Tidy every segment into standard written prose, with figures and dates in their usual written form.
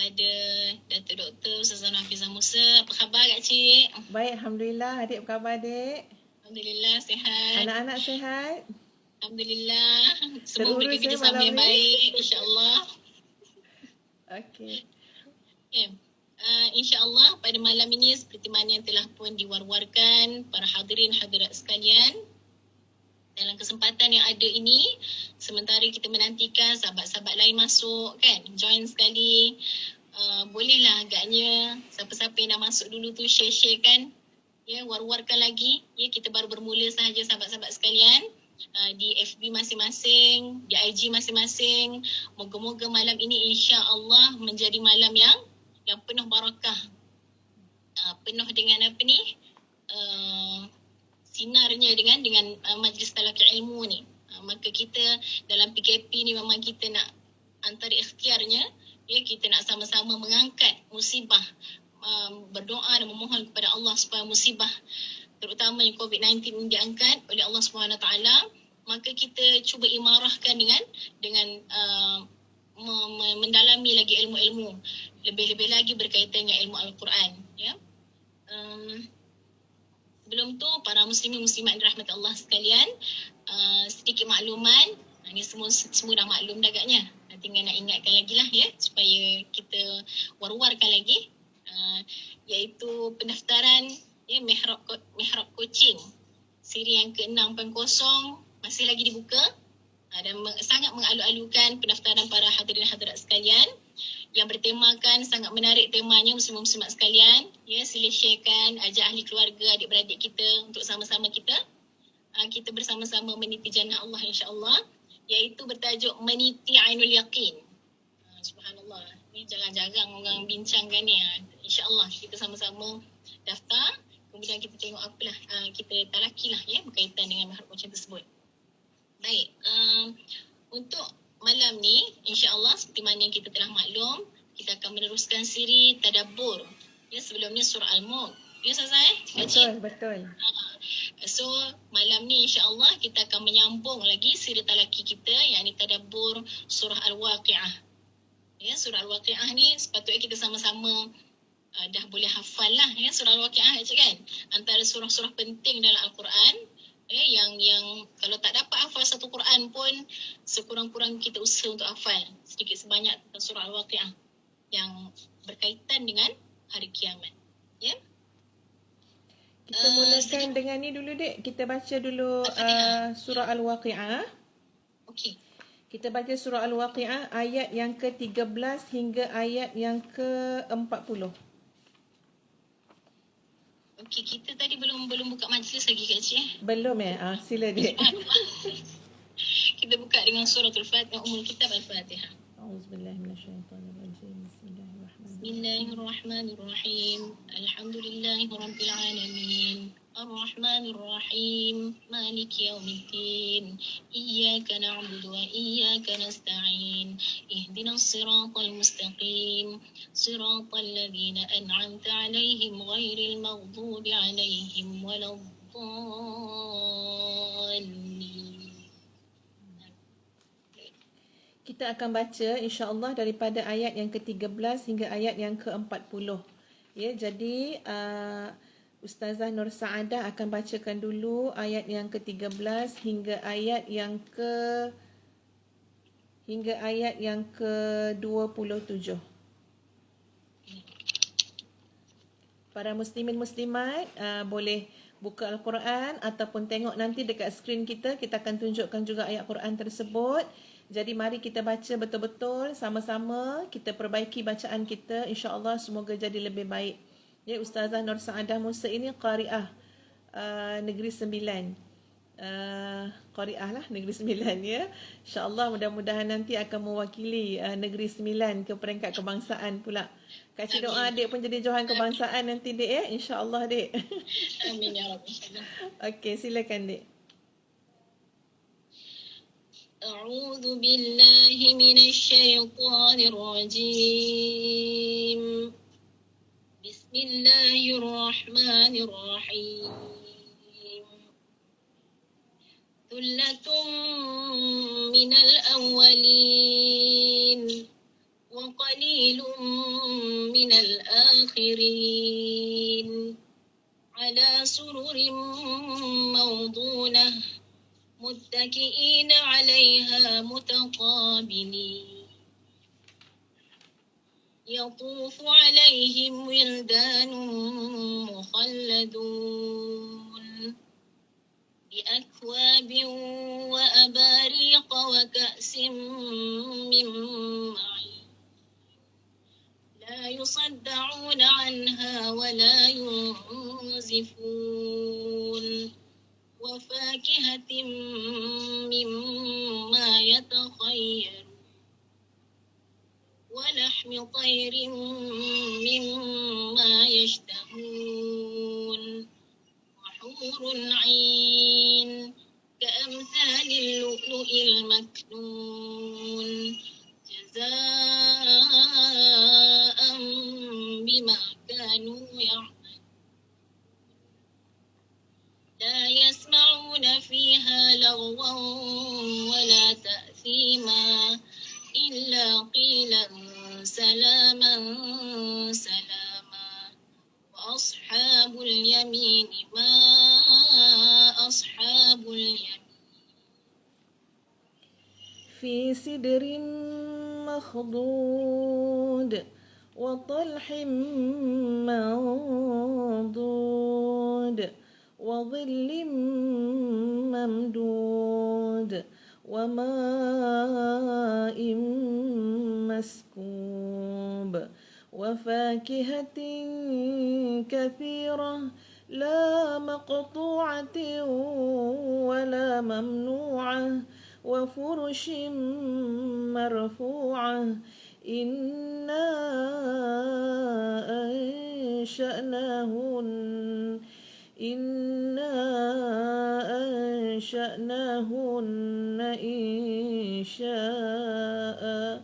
kepada Datuk Dr. Ustazah Nafizah Musa. Apa khabar Kak Cik? Baik, Alhamdulillah. Adik apa khabar, adik? Alhamdulillah sihat. Anak-anak sihat? Alhamdulillah. Semua Terurus bekerjasama yang malam ni? baik, insya-Allah. Okey. Okay. InsyaAllah pada malam ini seperti mana yang telah pun diwar-warkan para hadirin hadirat sekalian, dalam kesempatan yang ada ini, sementara kita menantikan sahabat-sahabat lain masuk kan, join sekali, bolehlah agaknya siapa-siapa yang dah masuk dulu tu share-share kan, ya, war-warkan lagi, ya, kita baru bermula sahaja sahabat-sahabat sekalian. Di FB masing-masing, di IG masing-masing. Moga-moga malam ini insya-Allah menjadi malam yang penuh barakah, penuh dengan apa ni, sinarnya dengan majlis talaqi ilmu ni. Maka kita dalam PKP ni memang kita nak, antara ikhtiarnya, ya, kita nak sama-sama mengangkat musibah, berdoa dan memohon kepada Allah supaya musibah terutama yang COVID-19 ini diangkat oleh Allah SWT. Maka kita cuba imarahkan dengan mendalami lagi ilmu-ilmu, lebih-lebih lagi berkaitan dengan ilmu Al-Quran, ya. Sebelum tu, para muslimin muslimat dirahmati Allah sekalian, sedikit makluman. Ini semua dah maklum dah agaknya. Tinggal nak ingatkan lagi lah, ya, supaya kita war-warkan lagi, iaitu pendaftaran, ya, mihrab coaching siri yang ke-680 masih lagi dibuka, dan sangat mengalu-alukan pendaftaran para hadirin hadirat sekalian yang bertemakan, sangat menarik temanya muslim-muslimat sekalian, ya, sila sharekan, ajak ahli keluarga, adik-beradik kita untuk sama-sama kita bersama-sama meniti jannah Allah insya-Allah, iaitu bertajuk meniti ainul yaqin. Subhanallah, ni jarang-jarang orang bincangkan ni. InsyaAllah kita sama-sama daftar, kemudian kita tengok apalah, kita talakilah, ya, berkaitan dengan mihrab coaching tersebut. Baik, untuk malam ni insyaAllah seperti mana yang kita telah maklum, kita akan meneruskan siri tadabbur, ya, sebelumnya surah Al-Mulk, ya Ustazah? Betul. So malam ni insyaAllah kita akan menyambung lagi siri talaki kita, yakni tadabbur surah Al-Waqi'ah. Ya, surah Al-Waqi'ah ni sepatutnya kita sama-sama dah boleh hafal lah, ya, surah Al-Waqi'ah kan, antara surah-surah penting dalam Al-Quran, ya, yang kalau tak dapat hafal satu Quran pun, sekurang-kurang kita usaha untuk hafal sedikit sebanyak tentang surah Al-Waqi'ah yang berkaitan dengan hari kiamat, ya. Kita mulakan dengan ni dulu, Dek. Kita baca dulu surah Al-Waqi'ah. Okey. Kita baca surah Al-Waqi'ah ayat yang ke-13 hingga ayat yang ke-40. Okey, kita tadi belum buka majlis lagi Kak Cik. Belum sila, Dek. Kita buka dengan suratul Fatihah, Ummul Kitab Al-Fatihah. A'udzubillahi minasyaitonirrajim. Bismillahirrahmanirrahim. Alhamdulillahirabbil alamin. Ar-Rahmanir Rahim. Maliki yaumiddin. Iyyaka na'budu wa iyyaka nasta'in. Ihdinas siratal mustaqim. Siratal ladzina an'amta 'alaihim ghairil maghdubi 'alaihim waladdallin. Kita akan baca insya-Allah daripada ayat yang ke-13 hingga ayat yang ke-40. Ya, jadi Ustazah Nur Saadah akan bacakan dulu ayat yang ke-13 hingga ayat yang ke-27. Para muslimin muslimat boleh buka Al-Quran ataupun tengok nanti dekat skrin kita akan tunjukkan juga ayat Quran tersebut. Jadi mari kita baca betul-betul sama-sama, kita perbaiki bacaan kita, insya-Allah semoga jadi lebih baik. Ya, Ustazah Nur Saadah Musa ini qari'ah Negeri Sembilan. Qari'ah lah Negeri Sembilan, ya. InsyaAllah mudah-mudahan nanti akan mewakili Negeri Sembilan ke peringkat kebangsaan pula. Kak Cik doa adik pun jadi johan kebangsaan nanti, Dek, ya. InsyaAllah, Dek. Amin ya Rabbi. Okey, silakan, Dek. A'udzu billahi minasyaitonir rajim. Bismillahirrahmanirrahim. Thullatun minal awwalin wa qalilun متكئين عليها متقابلين يطوف عليهم ولدان مخلدون بأكواب وأباريق وكأس من معين لا يصدعون عنها ولا ينزفون وفاكهة مما يتخيرون ولحم طير مما يشتهون وحور عين كأمثال اللؤلؤ المكنون جزاء بما كانوا يعملون لا يسمعون فيها لغوا ولا تأثيما إلا قيلا سلاما سلاما وأصحاب اليمين ما أصحاب اليمين في سدر مخضود وطلح منضود وظل ممدود وماء مسكوب وفاكهة كثيرة لا مقطوعة ولا ممنوعة وفرش مرفوعة إنا أنشأناهن إنشاء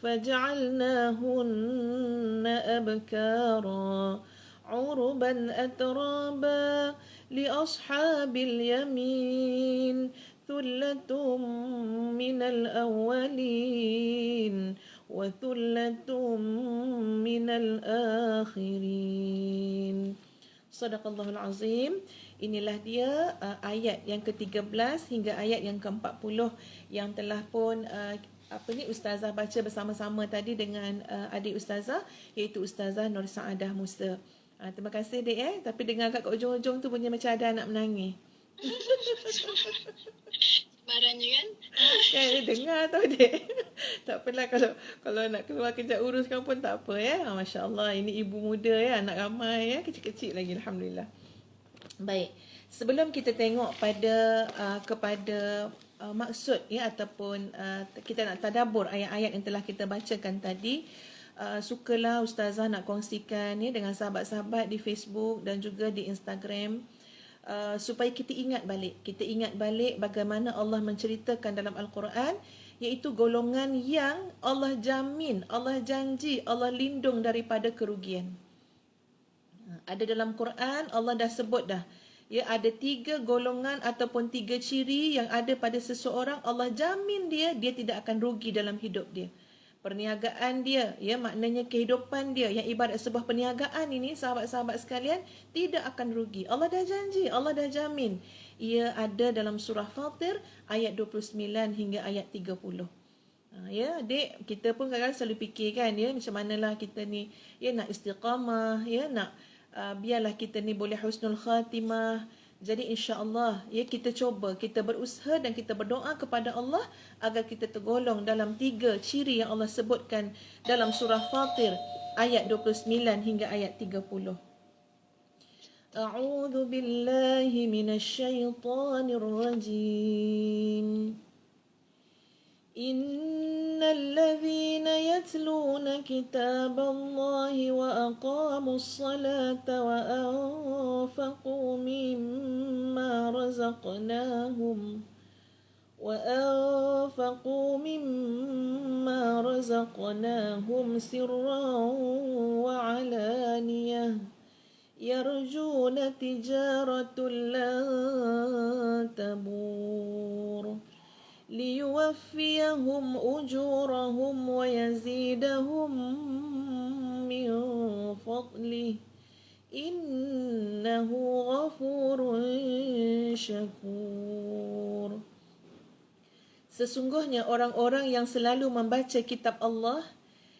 فجعلناهن أبكارا عربا أترابا لأصحاب اليمين ثلة من الأولين وثلة من الآخرين. Sadaqallahul Azim. Inilah dia ayat yang ke-13 hingga ayat yang ke-40 yang telah pun Ustazah baca bersama-sama tadi dengan adik Ustazah, iaitu Ustazah Nur Saadah Musa. Terima kasih Dek. Tapi dengar kat ujung-ujung tu bunyi macam ada anak menangis. Barangnya kan? Ya, dengar tau Dek. Tak apalah kalau nak keluar kejap uruskan pun tak apa ya. Masya Allah, ini ibu muda ya, anak ramai ya, kecil-kecil lagi, Alhamdulillah. Baik, sebelum kita tengok kepada maksud ya ataupun kita nak tadabbur ayat-ayat yang telah kita bacakan tadi, sukalah Ustazah nak kongsikan ya dengan sahabat-sahabat di Facebook dan juga di Instagram, supaya kita ingat balik bagaimana Allah menceritakan dalam Al-Quran, iaitu golongan yang Allah jamin, Allah janji, Allah lindung daripada kerugian. Ada dalam Quran, Allah dah sebut dah. Ya, ada 3 golongan ataupun 3 ciri yang ada pada seseorang. Allah jamin dia tidak akan rugi dalam hidup dia. Perniagaan dia, ya, maknanya kehidupan dia yang ibarat sebuah perniagaan ini, sahabat-sahabat sekalian, tidak akan rugi. Allah dah janji, Allah dah jamin. Ia ada dalam surah Fatir ayat 29 hingga ayat 30. Ya, adik, kita pun kadang-kadang selalu fikirkan ya, macam manalah kita ni ya nak istiqamah, ya nak biarlah kita ni boleh husnul khatimah. Jadi insya-Allah ya, kita cuba, kita berusaha dan kita berdoa kepada Allah agar kita tergolong dalam 3 ciri yang Allah sebutkan dalam surah Fatir ayat 29 hingga ayat 30. A'udzu billahi minasyaitonir rajim. إن الذين يتلون كتاب الله وأقاموا الصلاة وأنفقوا مما رزقناهم سرا وعلانية يرجون تجارة لن تبور ليوفيهم أجورهم ويزيدهم من فضله إنه غفور شكور. Sesungguhnya orang-orang yang selalu membaca kitab Allah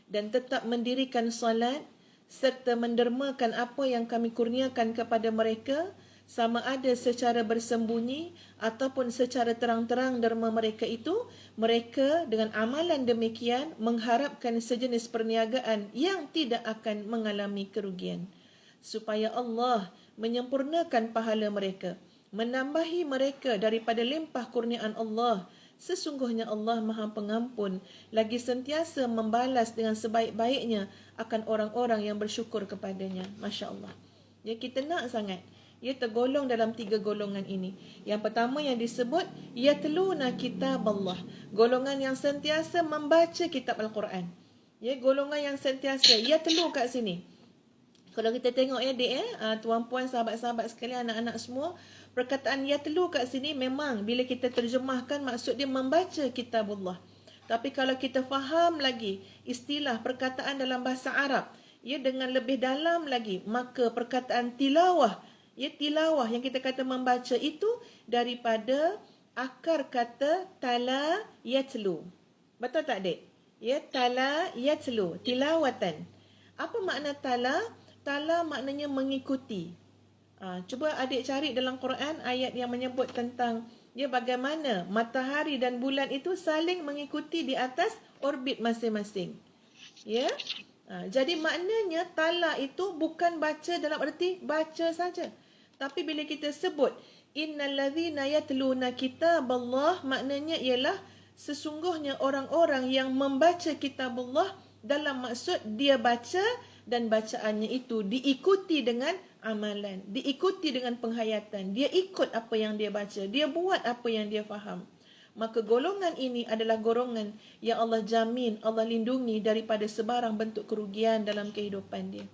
dan tetap mendirikan salat serta mendermakan apa yang kami kurniakan kepada mereka, sama ada secara bersembunyi ataupun secara terang-terang derma mereka itu, mereka dengan amalan demikian mengharapkan sejenis perniagaan yang tidak akan mengalami kerugian, supaya Allah menyempurnakan pahala mereka, menambahi mereka daripada limpah kurniaan Allah. Sesungguhnya Allah Maha Pengampun, lagi sentiasa membalas dengan sebaik-baiknya akan orang-orang yang bersyukur kepadanya. Masya Allah. Ya, kita nak sangat. Ia tergolong dalam 3 golongan ini. Yang pertama yang disebut, yatluna kitab Allah. Golongan yang sentiasa membaca kitab Al-Quran. Ya, golongan yang sentiasa. Yatlu kat sini. Kalau kita tengok ya dek, tuan-puan, sahabat-sahabat sekalian, anak-anak semua, perkataan yatlu kat sini memang bila kita terjemahkan maksud dia membaca kitabullah. Tapi kalau kita faham lagi istilah perkataan dalam bahasa Arab, ya dengan lebih dalam lagi, maka perkataan tilawah, ya tilawah yang kita kata membaca itu daripada akar kata tala yatlu. Betul tak dek? Ya, tala yatlu, tilawatan. Apa makna tala? Tala maknanya mengikuti. Cuba adik cari dalam Quran ayat yang menyebut tentang ya bagaimana matahari dan bulan itu saling mengikuti di atas orbit masing-masing. Ya. Jadi maknanya tala itu bukan baca dalam erti baca saja. Tapi bila kita sebut innallazina yatluna kitaballah, maknanya ialah sesungguhnya orang-orang yang membaca kitabullah dalam maksud dia baca dan bacaannya itu diikuti dengan amalan, diikuti dengan penghayatan. Dia ikut apa yang dia baca, dia buat apa yang dia faham. Maka golongan ini adalah golongan yang Allah jamin, Allah lindungi daripada sebarang bentuk kerugian dalam kehidupan dia.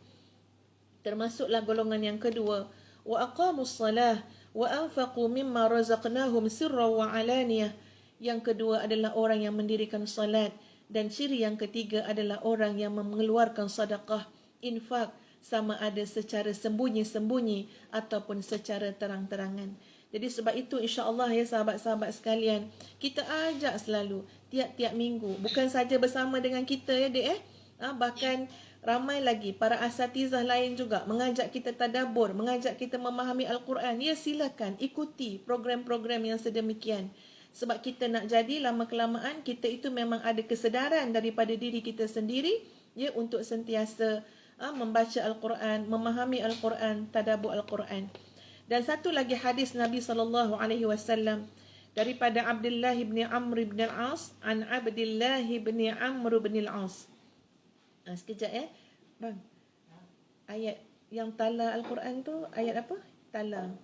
Termasuklah golongan yang kedua, wa aqamus salah wa anfaqu mimma razaqnahum sirran wa alaniyah. Yang kedua adalah orang yang mendirikan salat, dan ciri yang ketiga adalah orang yang mengeluarkan sedekah, infak, sama ada secara sembunyi-sembunyi ataupun secara terang-terangan. Jadi sebab itu insya-Allah ya sahabat-sahabat sekalian, kita ajak selalu tiap-tiap minggu, bukan saja bersama dengan kita ya dek bahkan ramai lagi para asatizah lain juga mengajak kita tadabbur, mengajak kita memahami Al-Quran. Ya, silakan ikuti program-program yang sedemikian. Sebab kita nak jadi lama kelamaan kita itu memang ada kesedaran daripada diri kita sendiri ya untuk sentiasa membaca Al-Quran, memahami Al-Quran, tadabbur Al-Quran. Dan satu lagi hadis Nabi SAW daripada Abdullah bin Amr bin Al-As, an Abdullah bin Amr bin Al-As. Sekejap ya. Bang. Ayat yang tala Al-Quran tu ayat apa? Tala.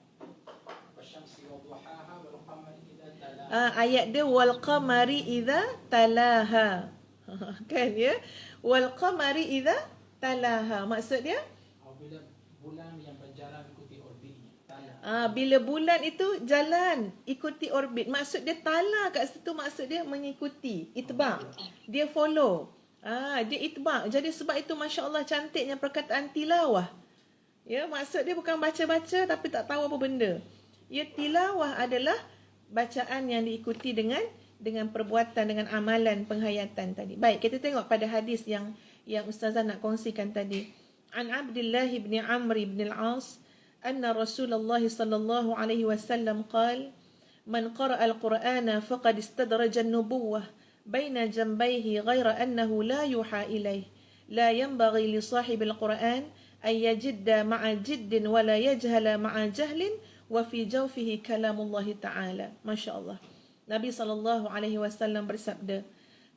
Ayat dia wal qamari idza talaha. Kan ya? Wal qamari idza talaha. Maksud dia? Bila bulan yang berjalan ikuti orbitnya. Bila bulan itu jalan ikuti orbit. Maksud dia tala kat situ, maksud dia mengikuti, itba'. Dia follow. Dia itba'. Jadi sebab itu masya-Allah cantiknya perkataan tilawah. Ya, maksud dia bukan baca-baca tapi tak tahu apa benda. Ya, tilawah adalah bacaan yang diikuti dengan perbuatan, dengan amalan penghayatan tadi. Baik, kita tengok pada hadis yang Ustazah nak kongsikan tadi. An Abdullah bin Amr bin Al-As anna Rasulullah sallallahu alaihi wasallam qala man qara'a al-Qur'ana faqad istadraja an-nubuwah baina jambayhi ghaira annahu la yuha ilayh la yanbaghi li sahibi al-Qur'an an yajidda ma'a jiddin wa la yajhala ma'a jahlin wa fi jawfihi kalamullah ta'ala. Masya-Allah. Nabi sallallahu alaihi wasallam bersabda,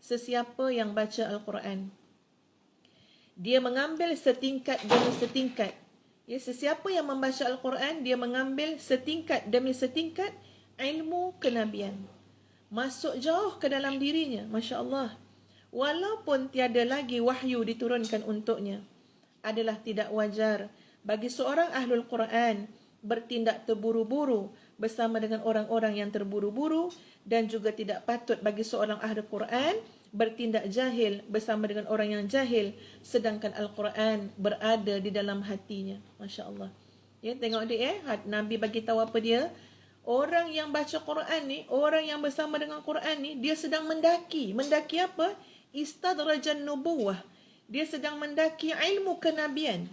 sesiapa yang baca Al-Quran, dia mengambil setingkat demi setingkat. Ya, sesiapa yang membaca Al-Quran, dia mengambil setingkat demi setingkat ilmu kenabian. Masuk jauh ke dalam dirinya, masya-Allah. Walaupun tiada lagi wahyu diturunkan untuknya, adalah tidak wajar bagi seorang ahlul Quran bertindak terburu-buru bersama dengan orang-orang yang terburu-buru, dan juga tidak patut bagi seorang ahli Quran bertindak jahil bersama dengan orang yang jahil sedangkan Al-Quran berada di dalam hatinya. Masya-Allah. Ya, tengok dia Nabi bagi tahu apa dia? Orang yang baca Quran ni, orang yang bersama dengan Quran ni, dia sedang mendaki. Mendaki apa? Istadrajan nubuwah. Dia sedang mendaki ilmu kenabian.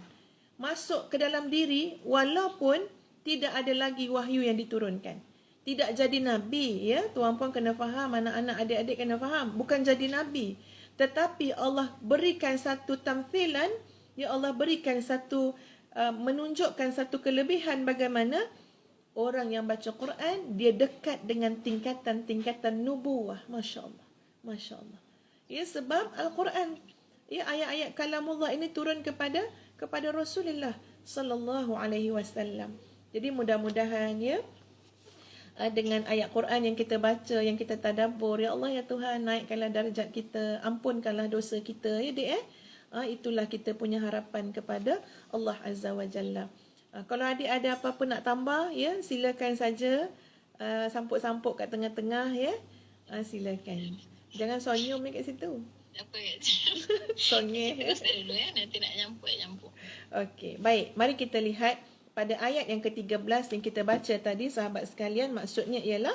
Masuk ke dalam diri walaupun tidak ada lagi wahyu yang diturunkan. Tidak jadi nabi, ya. Tuan-puan kena faham, anak-anak, adik-adik kena faham. Bukan jadi nabi. Tetapi Allah berikan satu tamthilan, ya, Allah berikan satu menunjukkan satu kelebihan bagaimana orang yang baca Quran dia dekat dengan tingkatan-tingkatan nubuwah. Masya-Allah. Masya-Allah. Ya, sebab Al-Quran, ya, ayat-ayat kalamullah ini turun kepada Rasulullah sallallahu alaihi wasallam. Jadi mudah-mudahan, ya, dengan ayat Quran yang kita baca, yang kita tadabbur, ya Allah, ya Tuhan, naikkanlah darjat kita, ampunkanlah dosa kita, ya Dek, itulah kita punya harapan kepada Allah Azza wa Jalla. Kalau adik ada apa-apa nak tambah, ya, silakan saja, sampuk-sampuk kat tengah-tengah, ya, silakan. Jangan sonyom ni kat situ. Apa ya? Songeh. Teruskan dulu ya, nanti nak nyampuk. Okey, baik. Mari kita lihat pada ayat yang ke-13 yang kita baca tadi, sahabat sekalian, maksudnya ialah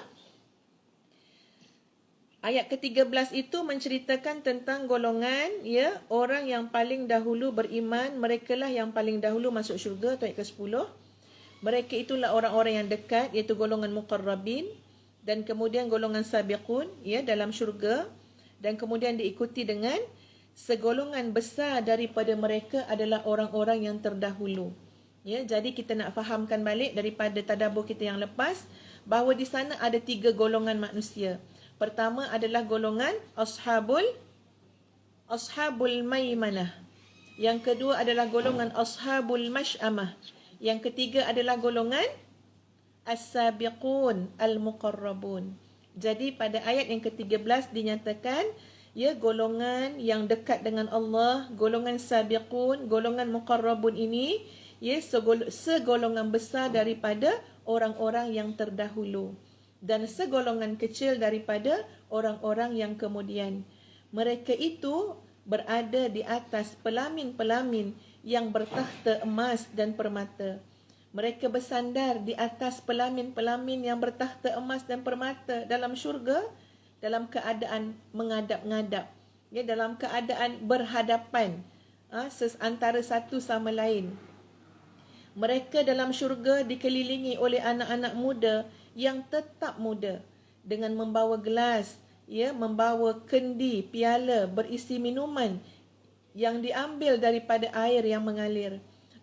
ayat ke-13 itu menceritakan tentang golongan, ya, orang yang paling dahulu beriman, merekalah yang paling dahulu masuk syurga, ayat ke-10. Mereka itulah orang-orang yang dekat, iaitu golongan muqarrabin, dan kemudian golongan sabiqun, ya, dalam syurga, dan kemudian diikuti dengan segolongan besar daripada mereka adalah orang-orang yang terdahulu. Ya, jadi kita nak fahamkan balik daripada tadabbur kita yang lepas bahawa di sana ada 3 golongan manusia. Pertama adalah golongan ashabul maimanah. Yang kedua adalah golongan ashabul mash'amah. Yang ketiga adalah golongan as-sabiqun al-muqarrabun. Jadi pada ayat yang ke-13 dinyatakan, ya, golongan yang dekat dengan Allah, golongan sabiqun, golongan muqarrabun ini, ya, segolongan besar daripada orang-orang yang terdahulu dan segolongan kecil daripada orang-orang yang kemudian. Mereka itu berada di atas pelamin-pelamin yang bertakhta emas dan permata. Mereka bersandar di atas pelamin-pelamin yang bertakhta emas dan permata dalam syurga dalam keadaan mengadap-ngadap, ya, dalam keadaan berhadapan, antara satu sama lain. Mereka dalam syurga dikelilingi oleh anak-anak muda yang tetap muda dengan membawa gelas, ya, membawa kendi, piala berisi minuman yang diambil daripada air yang mengalir.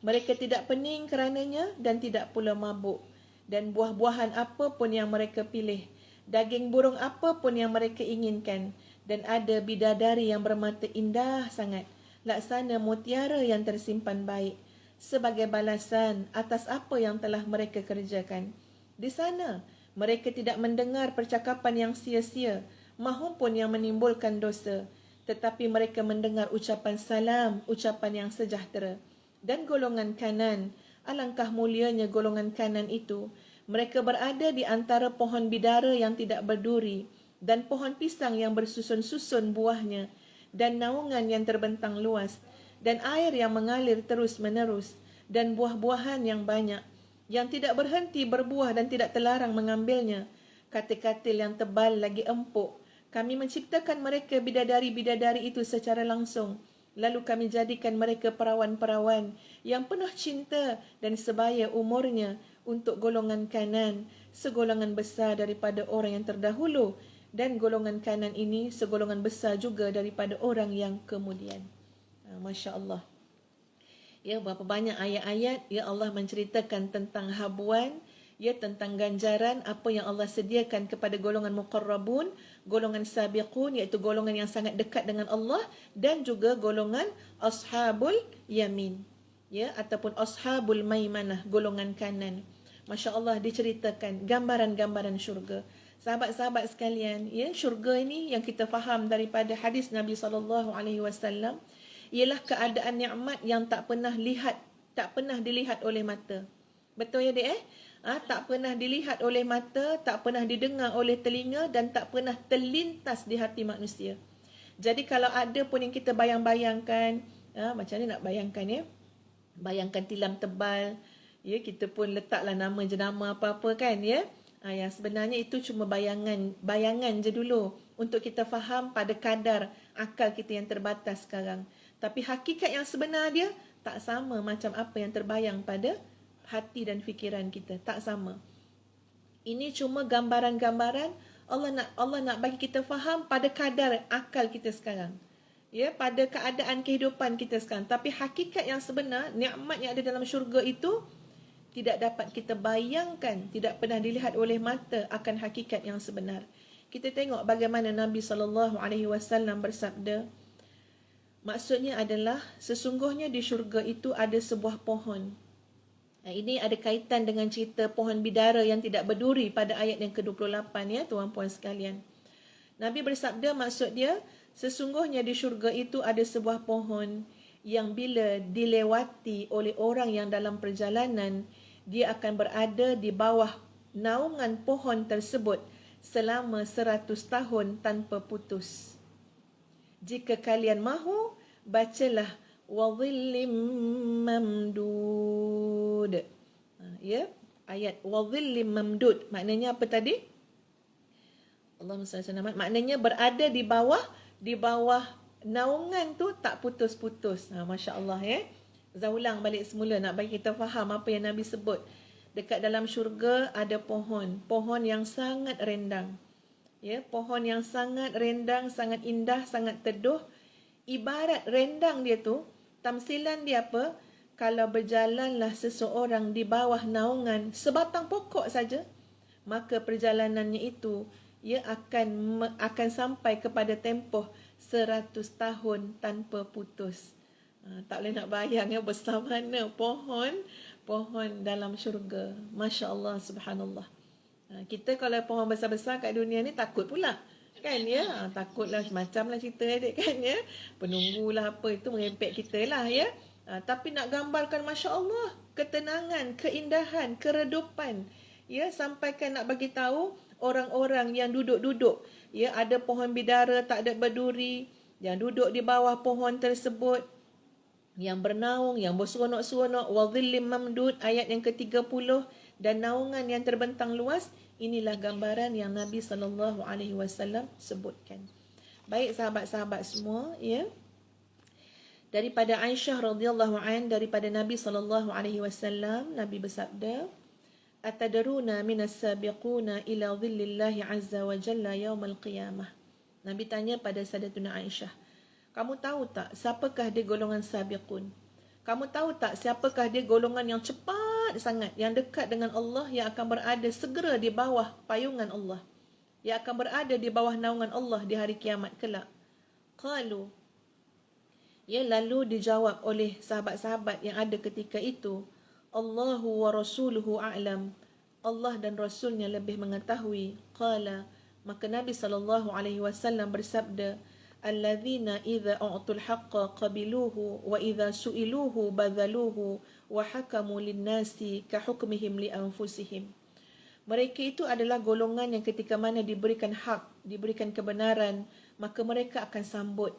Mereka tidak pening kerananya dan tidak pula mabuk. Dan buah-buahan apa pun yang mereka pilih, daging burung apa pun yang mereka inginkan, dan ada bidadari yang bermata indah sangat, laksana mutiara yang tersimpan baik, sebagai balasan atas apa yang telah mereka kerjakan. Di sana, mereka tidak mendengar percakapan yang sia-sia, mahupun yang menimbulkan dosa, tetapi mereka mendengar ucapan salam, ucapan yang sejahtera. Dan golongan kanan, alangkah mulianya golongan kanan itu. Mereka berada di antara pohon bidara yang tidak berduri dan pohon pisang yang bersusun-susun buahnya dan naungan yang terbentang luas dan air yang mengalir terus-menerus dan buah-buahan yang banyak yang tidak berhenti berbuah dan tidak terlarang mengambilnya. Katil-katil yang tebal lagi empuk. Kami menciptakan mereka bidadari-bidadari itu secara langsung. Lalu kami jadikan mereka perawan-perawan yang penuh cinta dan sebaya umurnya untuk golongan kanan, segolongan besar daripada orang yang terdahulu, dan golongan kanan ini segolongan besar juga daripada orang yang kemudian. Masya Allah. Ya, berapa banyak ayat-ayat, ya, Allah menceritakan tentang habuan, ya, tentang ganjaran apa yang Allah sediakan kepada golongan muqarrabun, golongan sabiqun, iaitu golongan yang sangat dekat dengan Allah, dan juga golongan ashabul yamin, ya, ataupun ashabul maimanah, golongan kanan. Masya Allah, diceritakan gambaran-gambaran syurga. Sahabat-sahabat sekalian, ya, syurga ini yang kita faham daripada hadis Nabi SAW, ialah keadaan nikmat yang tak pernah dilihat oleh mata. Betul ya, Dek? Tak pernah dilihat oleh mata, tak pernah didengar oleh telinga, dan tak pernah terlintas di hati manusia. Jadi kalau ada pun yang kita bayang-bayangkan, macam mana nak bayangkan, ya? Bayangkan tilam tebal, ya, kita pun letaklah nama jenama apa-apa kan, ya? Yang sebenarnya itu cuma bayangan je dulu untuk kita faham pada kadar akal kita yang terbatas sekarang. Tapi hakikat yang sebenar dia tak sama macam apa yang terbayang pada hati dan fikiran kita, tak sama. Ini cuma gambaran-gambaran Allah nak bagi kita faham pada kadar akal kita sekarang. Ya, pada keadaan kehidupan kita sekarang. Tapi hakikat yang sebenar, nikmat yang ada dalam syurga itu tidak dapat kita bayangkan, tidak pernah dilihat oleh mata akan hakikat yang sebenar. Kita tengok bagaimana Nabi SAW bersabda. Maksudnya adalah sesungguhnya di syurga itu ada sebuah pohon. Ini ada kaitan dengan cerita pohon bidara yang tidak berduri pada ayat yang ke-28 ya, tuan-puan sekalian. Nabi bersabda, maksud dia, sesungguhnya di syurga itu ada sebuah pohon yang bila dilewati oleh orang yang dalam perjalanan, dia akan berada di bawah naungan pohon tersebut selama 100 tahun tanpa putus. Jika kalian mahu, bacalah وَظِلٍّ مَمْدُودٍ. Ya, ayat وَظِلٍّ مَمْدُودٍ. Maknanya apa tadi? Allahumma salli ala Muhammad. Maknanya berada di bawah naungan tu tak putus-putus. Masya Allah ya. Saya ulang balik semula nak bagi kita faham apa yang Nabi sebut. Dekat dalam syurga ada pohon yang sangat rendang. Ya, pohon yang sangat rendang, sangat indah, sangat teduh. Ibarat rendang dia tu, tamsilan dia apa? Kalau berjalanlah seseorang di bawah naungan sebatang pokok saja, maka perjalanannya itu ia akan sampai kepada tempoh 100 tahun tanpa putus. Tak boleh nak bayang ya besar mana pohon dalam syurga. Masya Allah, subhanallah. Kita kalau pohon besar-besar kat dunia ni takut pula. Kan ya, takutlah macam-macam cerita adik kan ya. Penunggulah apa itu merepek kita lah ya. Tapi nak gambarkan Masya Allah, ketenangan, keindahan, keredupan. Ya, sampaikan nak bagi tahu orang-orang yang duduk-duduk. Ya, ada pohon bidara tak ada berduri, yang duduk di bawah pohon tersebut, yang bernaung, yang berseronok-seronok, وَظِلٍّ مَمْدُودٍ, ayat yang ke-30, dan naungan yang terbentang luas. Inilah gambaran yang Nabi SAW sebutkan. Baik sahabat-sahabat semua, ya. Daripada Aisyah radhiyallahu an, daripada Nabi SAW, Nabi bersabda, "Atadruna minas sabiquna ila dhillillahi azza wa jalla yaumal qiyamah." Nabi tanya pada Sayyidatuna Aisyah, kamu tahu tak siapakah dia golongan sabiqun? Kamu tahu tak siapakah dia golongan yang cepat sangat, yang dekat dengan Allah, yang akan berada segera di bawah payungan Allah, yang akan berada di bawah naungan Allah di hari kiamat kelak? Qalu, ya, lalu dijawab oleh sahabat-sahabat yang ada ketika itu, Allahu wa rasuluhu a'lam. Allah dan Rasulnya lebih mengetahui. Qala, maka Nabi SAW bersabda, alladzina idza u'tul haqqa qabiluhu wa idza su'iluhu badzaluhu wa hakamu lin-nasi ka hukmihim li anfusihim. Mereka itu adalah golongan yang ketika mana diberikan hak, diberikan kebenaran, maka mereka akan sambut.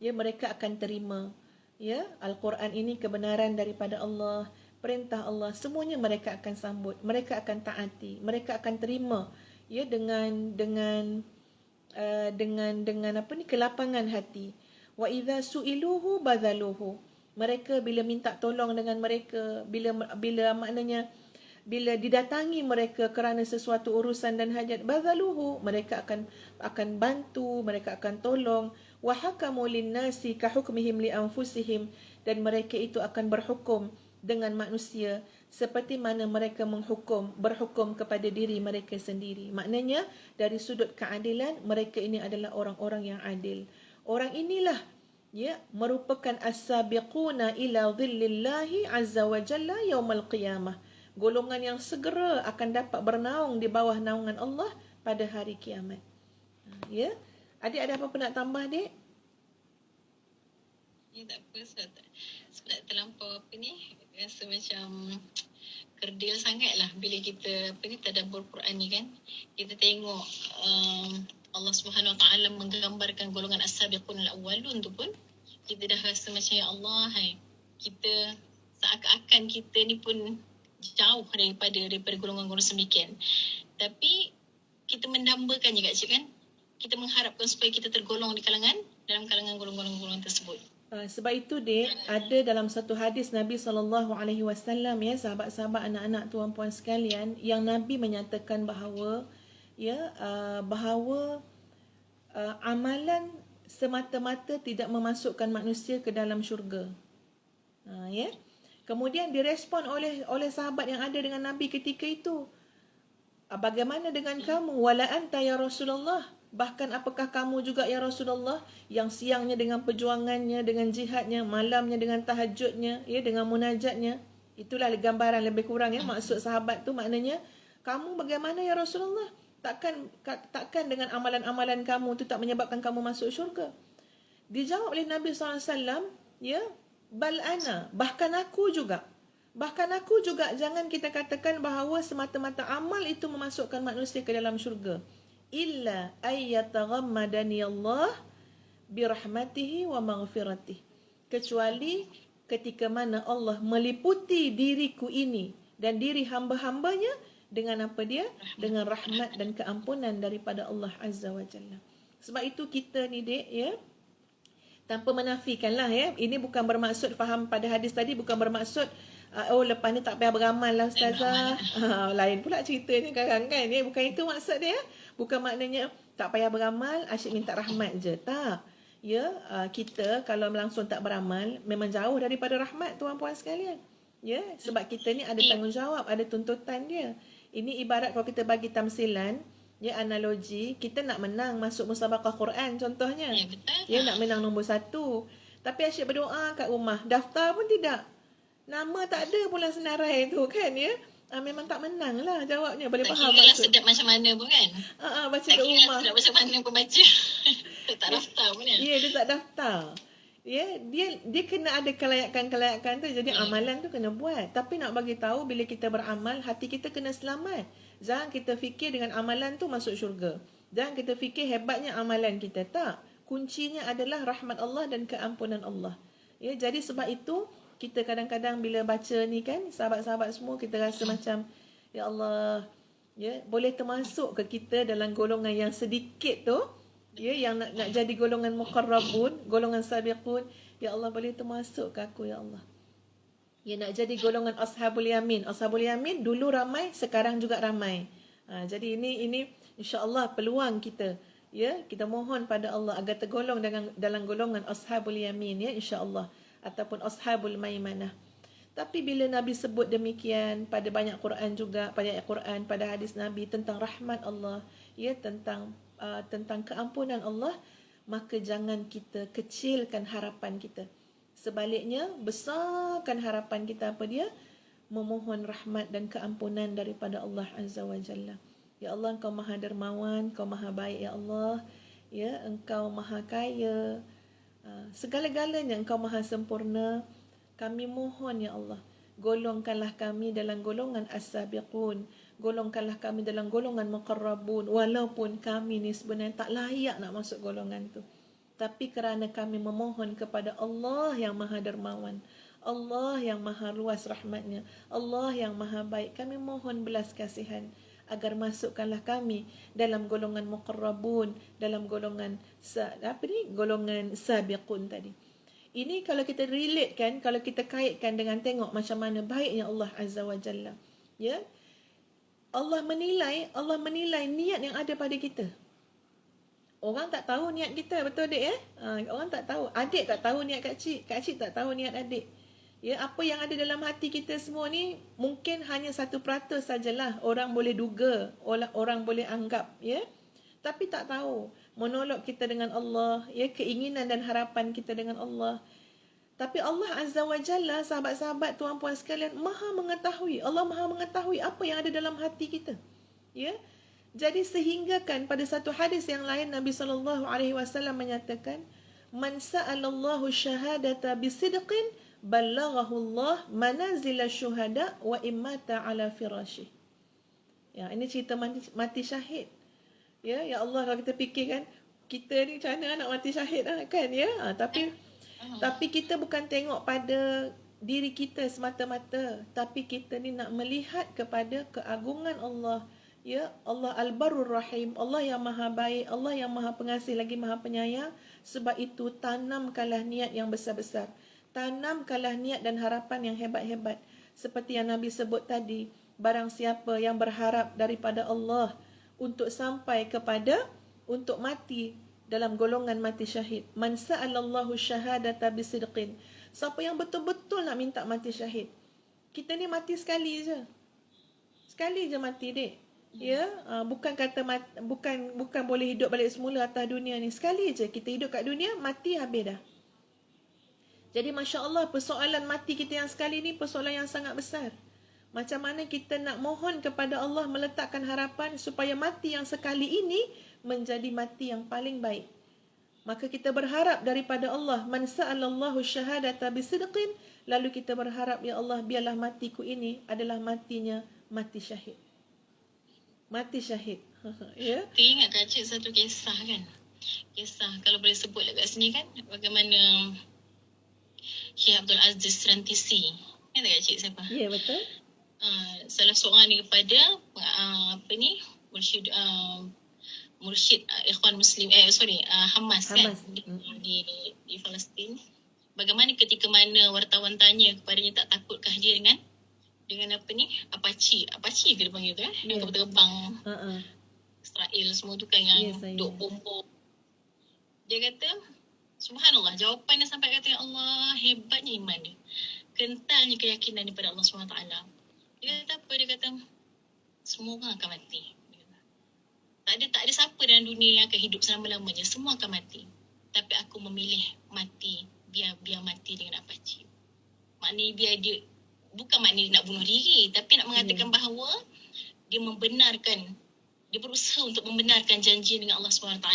Ya, mereka akan terima. Ya, Al-Quran ini kebenaran daripada Allah, perintah Allah, semuanya mereka akan sambut, mereka akan taati, mereka akan terima. Ya, dengan apa ni, kelapangan hati. Wa idza su'iluhu badzaluhu. Mereka bila minta tolong dengan mereka, bila maknanya bila didatangi mereka kerana sesuatu urusan dan hajat, badzaluhu, mereka akan bantu, mereka akan tolong. Wa hakamu lin-nasi ka hukmihim li anfusihim, dan mereka itu akan berhukum dengan manusia seperti mana mereka berhukum kepada diri mereka sendiri. Maknanya dari sudut keadilan, mereka ini adalah orang-orang yang adil. Orang inilah ya merupakan as-sabiquna ila dhillillahi azza wa jalla yaumal qiyamah. Golongan yang segera akan dapat bernaung di bawah naungan Allah pada hari kiamat. Ya. Adik ada apa-apa nak tambah, Dik? Ya, tak apa, sebab terlampau apa ni, rasa macam kerdil sangat lah bila kita tadabbur Quran ni kan. Kita tengok Allah Subhanahu Wa Taala menggambarkan golongan as-sabiqun al-awwalun tu pun, kita dah rasa macam ya Allah, kita seakan-akan kita ni pun jauh daripada golongan-golongan semikian. Tapi kita mendambakannya Kak Cik kan. Kita mengharapkan supaya kita tergolong dalam kalangan golongan-golongan tersebut. Sebab itu ada dalam satu hadis Nabi SAW, ya, sahabat-sahabat, anak-anak, tuan-puan sekalian, yang Nabi menyatakan bahawa amalan semata-mata tidak memasukkan manusia ke dalam syurga. Ya. Kemudian direspon oleh sahabat yang ada dengan Nabi ketika itu. Bagaimana dengan kamu? Wala anta ya Rasulullah. Bahkan apakah kamu juga ya Rasulullah, yang siangnya dengan perjuangannya, dengan jihadnya, malamnya dengan tahajudnya, ya, dengan munajatnya. Itulah gambaran lebih kurang, ya, maksud sahabat tu maknanya, kamu bagaimana ya Rasulullah? Takkan dengan amalan-amalan kamu tu tak menyebabkan kamu masuk syurga? Dijawab oleh Nabi SAW, ya, bal ana, bahkan aku juga, jangan kita katakan bahawa semata-mata amal itu memasukkan manusia ke dalam syurga. Illa ayyataghammadani Allah birahmatihi wa maghfiratih. Kecuali ketika mana Allah meliputi diriku ini dan diri hamba-hambanya dengan apa dia? Dengan rahmat dan keampunan daripada Allah Azza wa Jalla. Sebab itu kita ni ya, tanpa menafikanlah, ya, ini bukan bermaksud, faham pada hadis tadi, bukan bermaksud lepas ni tak payah beramal lah ustazah. Lain pula ceritanya sekarang kan, ya. Bukan itu maksud dia. Bukan maknanya tak payah beramal, asyik minta rahmat je. Tak. Ya, kita kalau langsung tak beramal memang jauh daripada rahmat, tuan-puan sekalian. Ya, sebab kita ni ada tanggungjawab, ada tuntutan dia. Ini ibarat kalau kita bagi tamsilan, ya, analogi, kita nak menang masuk musabaqah Quran contohnya. Ya, betul. Ya, nak menang nombor 1. Tapi asyik berdoa kat rumah, daftar pun tidak. Nama tak ada pula senarai tu kan, ya. Memang tak menang lah jawabnya. Boleh tak faham kira lah maksud. sedap macam mana pun kan. Baca Tak kat kira rumah. sedap macam mana pun baca. Tak daftar pun kan. Ya, dia tak daftar. Ya, dia kena ada kelayakan-kelayakan tu. Jadi amalan tu kena buat. Tapi nak bagi tahu, bila kita beramal, hati kita kena selamat. Jangan kita fikir dengan amalan tu masuk syurga. Jangan kita fikir hebatnya amalan kita. Tak. Kuncinya adalah rahmat Allah dan keampunan Allah. Ya, jadi sebab itu kita kadang-kadang bila baca ni kan, sahabat-sahabat semua, kita rasa macam, ya Allah, ya, boleh termasuk ke kita dalam golongan yang sedikit tu, ya, yang nak jadi golongan muqarrabun, golongan sabiqun. Ya Allah, boleh termasuk ke aku, ya Allah. Ya, nak jadi golongan ashabul yamin. Ashabul yamin dulu ramai, sekarang juga ramai. Jadi ini insya-Allah peluang kita. Ya, kita mohon pada Allah agar tergolong dalam golongan ashabul yamin, ya, insya-Allah, ataupun ashabul maimanah. Tapi bila Nabi sebut demikian pada banyak Quran juga, pada ayat Quran, pada hadis Nabi tentang rahmat Allah, ya, tentang keampunan Allah, maka jangan kita kecilkan harapan kita. Sebaliknya, besarkan harapan kita apa dia? Memohon rahmat dan keampunan daripada Allah Azza wa Jalla. Ya Allah, Engkau Maha Dermawan, Engkau Maha Baik, ya Allah. Ya, Engkau Maha Kaya. Segala-galanya Engkau Maha Sempurna. Kami mohon, ya Allah, golongkanlah kami dalam golongan as-sabiqun, golongkanlah kami dalam golongan muqarrabun, walaupun kami ni sebenarnya tak layak nak masuk golongan tu. Tapi kerana kami memohon kepada Allah yang Maha Dermawan, Allah yang Maha Luas rahmatnya, Allah yang Maha Baik, kami mohon belas kasihan agar masukkanlah kami dalam golongan muqarrabun, dalam golongan golongan sabiqun tadi. Ini kalau kita relate kan, kalau kita kaitkan dengan tengok macam mana baiknya Allah Azza wa Jalla. Ya. Allah menilai niat yang ada pada kita. Orang tak tahu niat kita, betul dek ya? Orang tak tahu. Adik tak tahu niat kak cik tak tahu niat adik. Ya, apa yang ada dalam hati kita semua ni mungkin hanya 1% sajalah orang boleh duga, orang boleh anggap, ya. Tapi tak tahu monolog kita dengan Allah, ya, keinginan dan harapan kita dengan Allah. Tapi Allah Azza wa Jalla, sahabat-sahabat, tuan-puan sekalian, Maha mengetahui. Allah Maha mengetahui apa yang ada dalam hati kita. Ya. Jadi sehinggakan pada satu hadis yang lain Nabi SAW menyatakan, "Man sa'alallahu syahadata bisidqin ballaghahu Allah manazila syuhada wa immata ala firasyih." Ya, ini cerita mati syahid. Ya, ya Allah, kalau kita fikirkan kita ni macam mana nak mati syahid kan, ya. Tapi kita bukan tengok pada diri kita semata-mata, tapi kita ni nak melihat kepada keagungan Allah Ya, Allah Al-Barur Rahim, Allah yang maha baik, Allah yang maha pengasih lagi maha penyayang. Sebab itu tanamkanlah niat yang besar-besar. Tanamkanlah niat dan harapan yang hebat-hebat. Seperti yang Nabi sebut tadi, barang siapa yang berharap daripada Allah untuk sampai kepada untuk mati dalam golongan mati syahid. Man sa'alallahu syahadata bisidqin. Siapa yang betul-betul nak minta mati syahid. Kita ni mati sekali je. Sekali je mati, dek. Ya, bukan kata bukan boleh hidup balik semula atas dunia ni. Sekali je kita hidup kat dunia, mati habis dah. Jadi masya-Allah, persoalan mati kita yang sekali ni persoalan yang sangat besar. Macam mana kita nak mohon kepada Allah meletakkan harapan supaya mati yang sekali ini menjadi mati yang paling baik. Maka kita berharap daripada Allah, man sa'alallahu syahadata bisidqin, lalu kita berharap, ya Allah, biarlah matiku ini adalah matinya mati syahid. Mati syahid. Ya. Teringat Kak Cik satu kisah kan. Kisah kalau boleh sebut dekat sini kan, bagaimana Syekh Abdul Aziz Rantisi. Ingat tak Kak Cik siapa? Ya, betul. Salah seorang daripada mursyid Ikhwan Muslim Hamas kan di Palestin. Bagaimana ketika mana wartawan tanya kepadanya, tak takutkah dia dengan Apache ke dia panggil tu yang terbang Israel semua tu kan yang duk bom. Dia kata subhanallah, jawapan dia sampai kata, ya Allah, hebatnya iman dia, kentalnya keyakinan dia pada Allah SWT. Dia kata apa? Dia kata semua orang akan mati. Tak ada siapa dalam dunia yang akan hidup selama-lamanya. Semua akan mati. Tapi aku memilih mati, biar mati dengan Apache. Maknanya biar dia, bukan maknanya nak bunuh diri, tapi nak mengatakan bahawa dia membenarkan, dia berusaha untuk membenarkan janji dengan Allah SWT,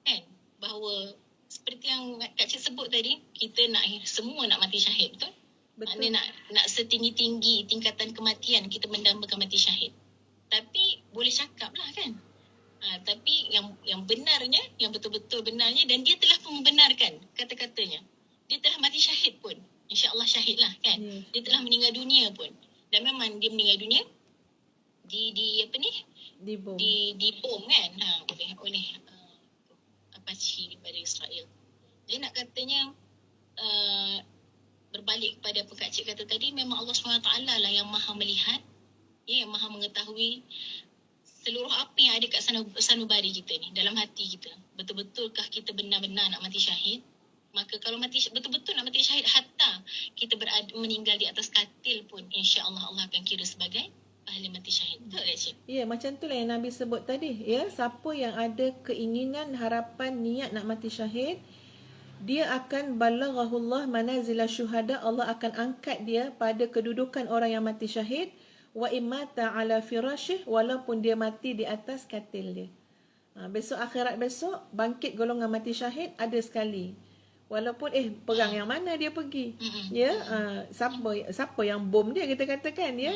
kan? Bahawa seperti yang Kak Cik sebut tadi, kita semua nak mati syahid, betul? Maknanya nak setinggi-tinggi tingkatan kematian, kita mendambakan mati syahid. Tapi boleh cakap lah kan? Tapi yang benarnya, yang betul-betul benarnya, dan dia telah membenarkan kata-katanya. Dia telah mati syahid pun. InsyaAllah syahid lah kan. Dia telah meninggal dunia pun. Dan memang dia meninggal dunia di bom kan. Oleh Apache daripada Israel. Jadi nak katanya berbalik kepada apa Kak Cik kata tadi, memang Allah SWT lah yang maha melihat, yang maha mengetahui seluruh apa yang ada kat sanubari kita ni, dalam hati kita. Betul-betulkah kita benar-benar nak mati syahid? Maka kalau betul-betul nak mati syahid, hatta kita meninggal di atas katil pun, insya-Allah Allah akan kira sebagai ahli mati syahid. Betul tak Cik? Ya, macam tu lah yang Nabi sebut tadi. Ya, siapa yang ada keinginan, harapan, niat nak mati syahid, dia akan balaghahullah manazila syuhada, Allah akan angkat dia pada kedudukan orang yang mati syahid. Wa imata ala firasyih, walaupun dia mati di atas katil dia. Besok akhirat besok, bangkit golongan mati syahid ada sekali. Walaupun perang yang mana dia pergi. Ya, siapa yang bom dia, kita katakan ya,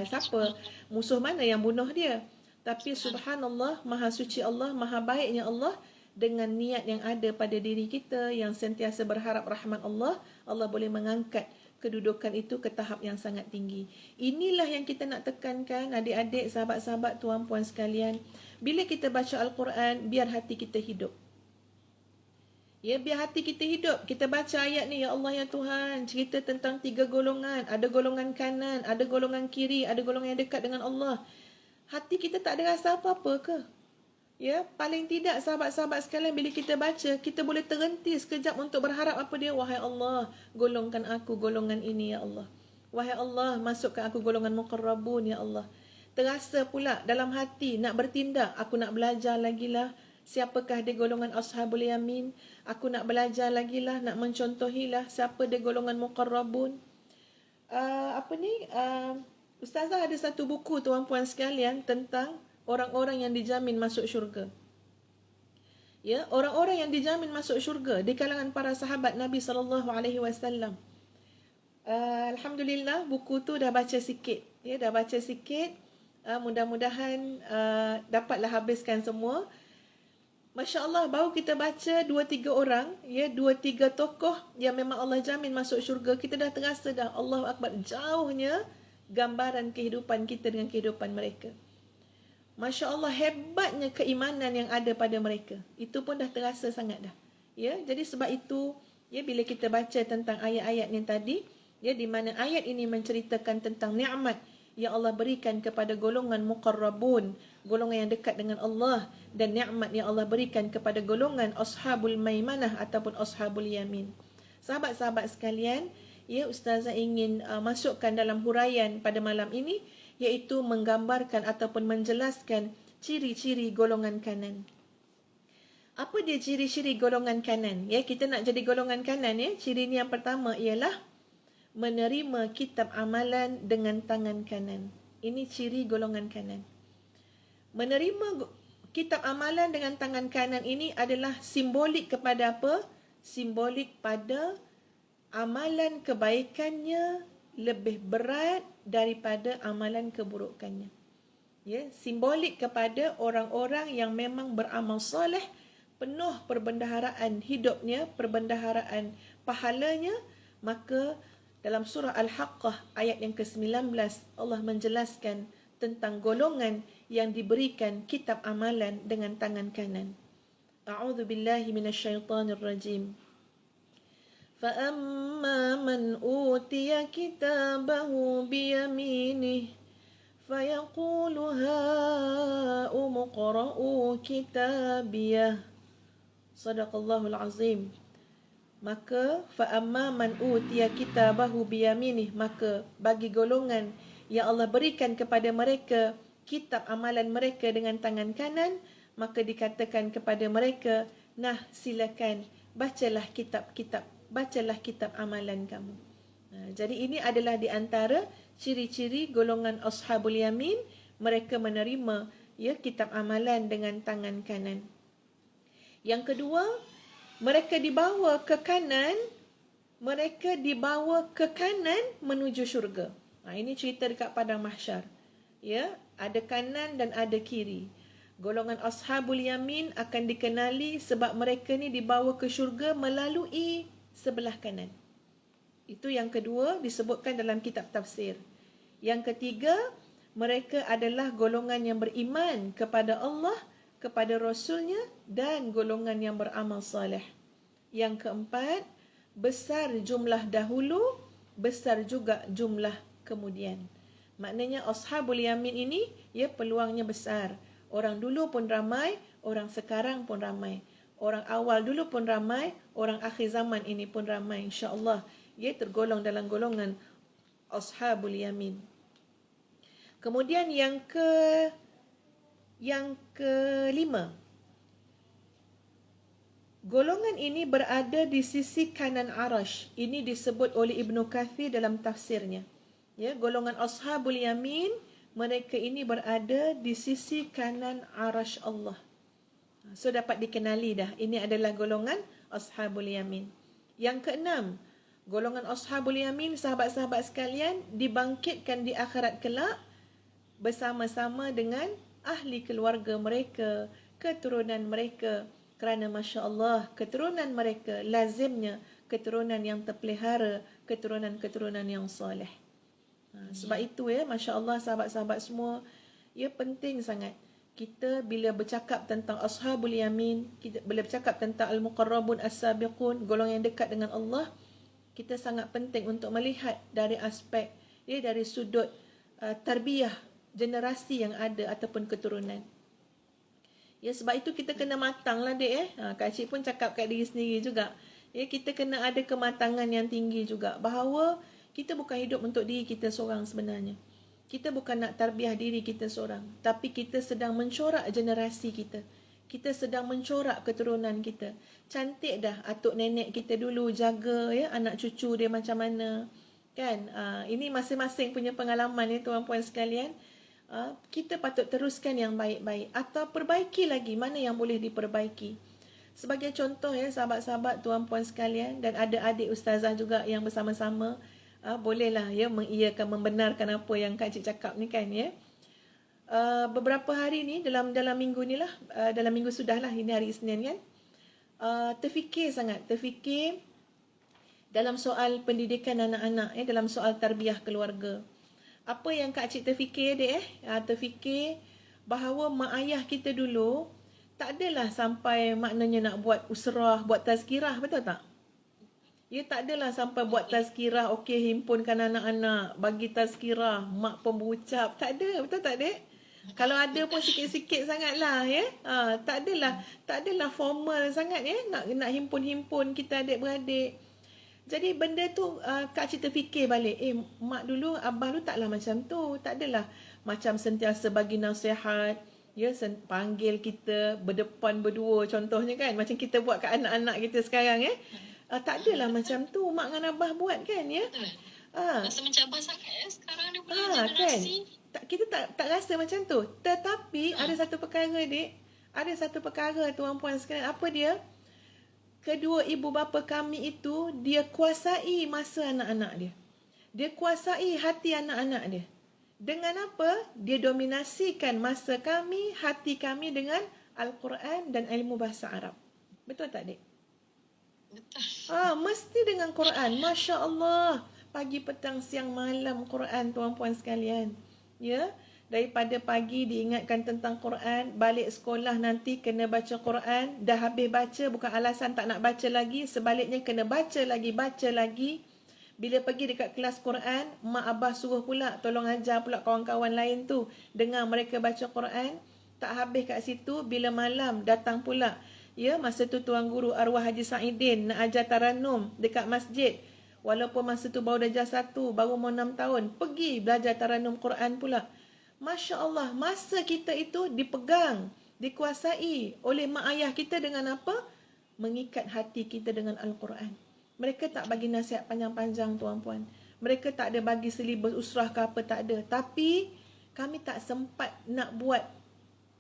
siapa musuh mana yang bunuh dia. Tapi subhanallah, maha suci Allah, maha baiknya Allah, dengan niat yang ada pada diri kita yang sentiasa berharap rahmat Allah, Allah boleh mengangkat kedudukan itu ke tahap yang sangat tinggi. Inilah yang kita nak tekankan, adik-adik, sahabat-sahabat, tuan-puan sekalian. Bila kita baca Al-Quran, biar hati kita hidup. Ya, biar hati kita hidup. Kita baca ayat ni, ya Allah ya Tuhan, cerita tentang 3 golongan. Ada golongan kanan, ada golongan kiri, ada golongan yang dekat dengan Allah. Hati kita tak ada rasa apa-apa ke? Ya, paling tidak sahabat-sahabat sekalian, bila kita baca, kita boleh terhenti sekejap untuk berharap apa dia. Wahai Allah, golongkan aku golongan ini ya Allah. Wahai Allah, masukkan aku golongan muqarrabun ya Allah. Terasa pula dalam hati nak bertindak, aku nak belajar lagi lah. Siapakah dia golongan ashabul yamin? Aku nak belajar lagi lah, nak mencontohilah siapa dia golongan muqarrabun. Ustazah ada satu buku tuan-puan sekalian tentang orang-orang yang dijamin masuk syurga. Ya, orang-orang yang dijamin masuk syurga di kalangan para sahabat Nabi SAW. Alhamdulillah, buku tu dah baca sikit. Ya, dah baca sikit. Mudah-mudahan dapatlah habiskan semua. Masya Allah, baru kita baca 2-3 orang, ya, 2-3 tokoh yang memang Allah jamin masuk syurga, kita dah terasa dah Allahu Akbar, jauhnya gambaran kehidupan kita dengan kehidupan mereka. Masya Allah, hebatnya keimanan yang ada pada mereka. Itu pun dah terasa sangat dah. Ya, jadi sebab itu, ya, bila kita baca tentang ayat-ayat yang tadi, ya, di mana ayat ini menceritakan tentang nikmat yang Allah berikan kepada golongan muqarrabun, golongan yang dekat dengan Allah, dan nikmat yang Allah berikan kepada golongan ashabul maimanah ataupun ashabul yamin. Sahabat-sahabat sekalian, ya, Ustazah ingin masukkan dalam huraian pada malam ini, iaitu menggambarkan ataupun menjelaskan ciri-ciri golongan kanan. Apa dia ciri-ciri golongan kanan? Ya, kita nak jadi golongan kanan, ya. Ciri ni yang pertama ialah menerima kitab amalan dengan tangan kanan. Ini ciri golongan kanan. Menerima kitab amalan dengan tangan kanan ini adalah simbolik kepada apa? Simbolik pada amalan kebaikannya lebih berat daripada amalan keburukannya. Ya, simbolik kepada orang-orang yang memang beramal soleh, penuh perbendaharaan hidupnya, perbendaharaan pahalanya, maka dalam surah Al-Haqqah ayat yang ke-19 Allah menjelaskan tentang golongan yang diberikan kitab amalan dengan tangan kanan. A'udzu billahi minasyaitonir rajim. فَأَمَّا مَنْ أُوتِيَ كِتَابَهُ بِيَمِينِهِ فَيَقُولُ هَاؤُمُ اقْرَءُوا كِتَابِيَهْ صدق الله العظيم. Maka فَأَمَّا مَنْ أُوتِيَ كِتَابَهُ بِيَمِينِهِ, maka bagi golongan yang Allah berikan kepada mereka kitab amalan mereka dengan tangan kanan, maka dikatakan kepada mereka, nah, silakan bacalah kitab amalan kamu. Jadi ini adalah di antara ciri-ciri golongan ashabul yamin, mereka menerima, ya, kitab amalan dengan tangan kanan. Yang kedua, mereka dibawa ke kanan menuju syurga. Ini cerita dekat padang mahsyar. Ya, ada kanan dan ada kiri. Golongan ashabul yamin akan dikenali sebab mereka ni dibawa ke syurga melalui sebelah kanan. Itu yang kedua disebutkan dalam kitab tafsir. Yang ketiga, mereka adalah golongan yang beriman kepada Allah, kepada Rasulnya, dan golongan yang beramal saleh. Yang keempat, besar jumlah dahulu, besar juga jumlah kemudian. Maknanya ashabul yamin ini, ya, peluangnya besar. Orang dulu pun ramai, orang sekarang pun ramai. Orang awal dulu pun ramai, orang akhir zaman ini pun ramai, insya-Allah. Ia tergolong dalam golongan ashabul yamin. Kemudian yang kelima, golongan ini berada di sisi kanan arash. Ini disebut oleh Ibnu Kathir dalam tafsirnya. Ya, golongan ashabul yamin, mereka ini berada di sisi kanan arash Allah. So dapat dikenali dah, ini adalah golongan ashabul yamin. Yang keenam, golongan ashabul yamin, sahabat-sahabat sekalian, dibangkitkan di akhirat kelak bersama-sama dengan ahli keluarga mereka, keturunan mereka. Kerana Masya Allah, keturunan mereka lazimnya keturunan yang terpelihara, keturunan-keturunan yang soleh. Sebab itu, ya, Masya Allah, sahabat-sahabat semua, ya, penting sangat kita bila bercakap tentang ashabul yamin, kita bila bercakap tentang al-muqarrabun as-sabiqun, golongan yang dekat dengan Allah, kita sangat penting untuk melihat dari aspek, ya, dari sudut tarbiyah generasi yang ada ataupun keturunan. Ya, sebab itu kita kena matang lah, dek. Kak Cik pun cakap kat diri sendiri juga. Ya, kita kena ada kematangan yang tinggi juga, bahawa kita bukan hidup untuk diri kita seorang sebenarnya. Kita bukan nak tarbiyah diri kita seorang, tapi kita sedang mencorak generasi kita. Kita sedang mencorak keturunan kita. Cantik dah atuk nenek kita dulu jaga, ya, anak cucu dia macam mana. Kan? Ini masing-masing punya pengalaman, ya, tuan-puan sekalian. Kita patut teruskan yang baik-baik atau perbaiki lagi mana yang boleh diperbaiki. Sebagai contoh, ya, sahabat-sahabat, tuan-puan sekalian, dan ada adik ustazah juga yang bersama-sama, bolehlah, ya, mengiyakan, membenarkan apa yang Kak Cik cakap ni, kan, ya. Beberapa hari ni, dalam minggu ni lah, dalam minggu sudah lah, ini hari Isnin, kan, terfikir dalam soal pendidikan anak-anak, dalam soal tarbiyah keluarga. Apa yang Kak Cik terfikir, dek? Terfikir bahawa mak ayah kita dulu tak adalah sampai maknanya nak buat usrah, buat tazkirah, betul tak? Ya tak adalah sampai buat tazkirah, okey himpunkan anak-anak, bagi tazkirah, mak pembucap. Tak ada, betul tak dek? Kalau ada pun sikit-sikit sangatlah ya. Tak adalah formal sangat ya nak himpun-himpun kita adik-beradik. Jadi benda tu Kak Cik terfikir balik, mak dulu, abah dulu taklah macam tu. Tak adalah macam sentiasa bagi nasihat, ya, panggil kita berdepan berdua contohnya kan, macam kita buat kat anak-anak kita sekarang ya. Tak adalah macam tu mak dengan abah buat kan ya. Betul. Ah, Rasa mencabar sangat sekarang dia punya kan. generasi. Kita tak rasa macam tu. Tetapi ada satu perkara dek, ada satu perkara tuan-puan sekalian, apa dia? Kedua ibu bapa kami itu dia kuasai masa anak-anak dia. Dia kuasai hati anak-anak dia. Dengan apa? Dia dominasikan masa kami, hati kami dengan Al-Quran dan ilmu bahasa Arab. Betul tak dek? Betul. Mesti dengan Quran. Masya Allah. Pagi, petang, siang, malam Quran tuan-puan sekalian. Ya, daripada pagi diingatkan tentang Quran, balik sekolah nanti kena baca Quran, dah habis baca bukan alasan tak nak baca lagi, sebaliknya kena baca lagi. Bila pergi dekat kelas Quran, mak abah suruh pula tolong ajar pula kawan-kawan lain tu dengar mereka baca Quran. Tak habis kat situ, bila malam datang pula, ya, masa tu Tuan Guru Arwah Haji Saidin nak ajar Taranum dekat masjid. Walaupun masa tu baru darjah 1, baru mau 6 tahun, pergi belajar Taranum Quran pula. Masya Allah, masa kita itu dipegang, dikuasai oleh mak ayah kita dengan apa? Mengikat hati kita dengan Al-Quran. Mereka tak bagi nasihat panjang-panjang tuan-puan. Mereka tak ada bagi silibus usrah ke apa, tak ada. Tapi kami tak sempat nak buat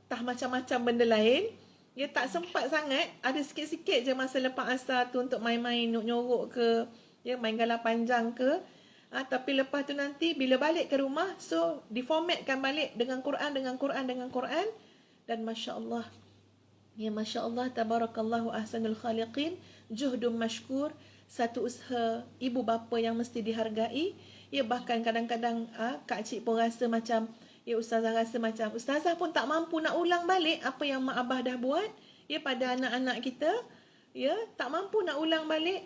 macam-macam benda lain. Ya, tak sempat sangat. Ada sikit-sikit je masa lepas asar tu untuk main-main, nyorok ke, ya, main galah panjang ke. Tapi lepas tu nanti bila balik ke rumah, so diformatkan balik dengan Quran. Dan Masya Allah, ya Masya Allah, tabarakallahu ahsanul khaliqin, juhdum mashkur, satu usaha ibu bapa yang mesti dihargai. Ya, bahkan kadang-kadang Kak Cik pun rasa macam, ya ustazah rasa macam, ustazah pun tak mampu nak ulang balik apa yang mak abah dah buat, ya, pada anak-anak kita. Ya, tak mampu nak ulang balik.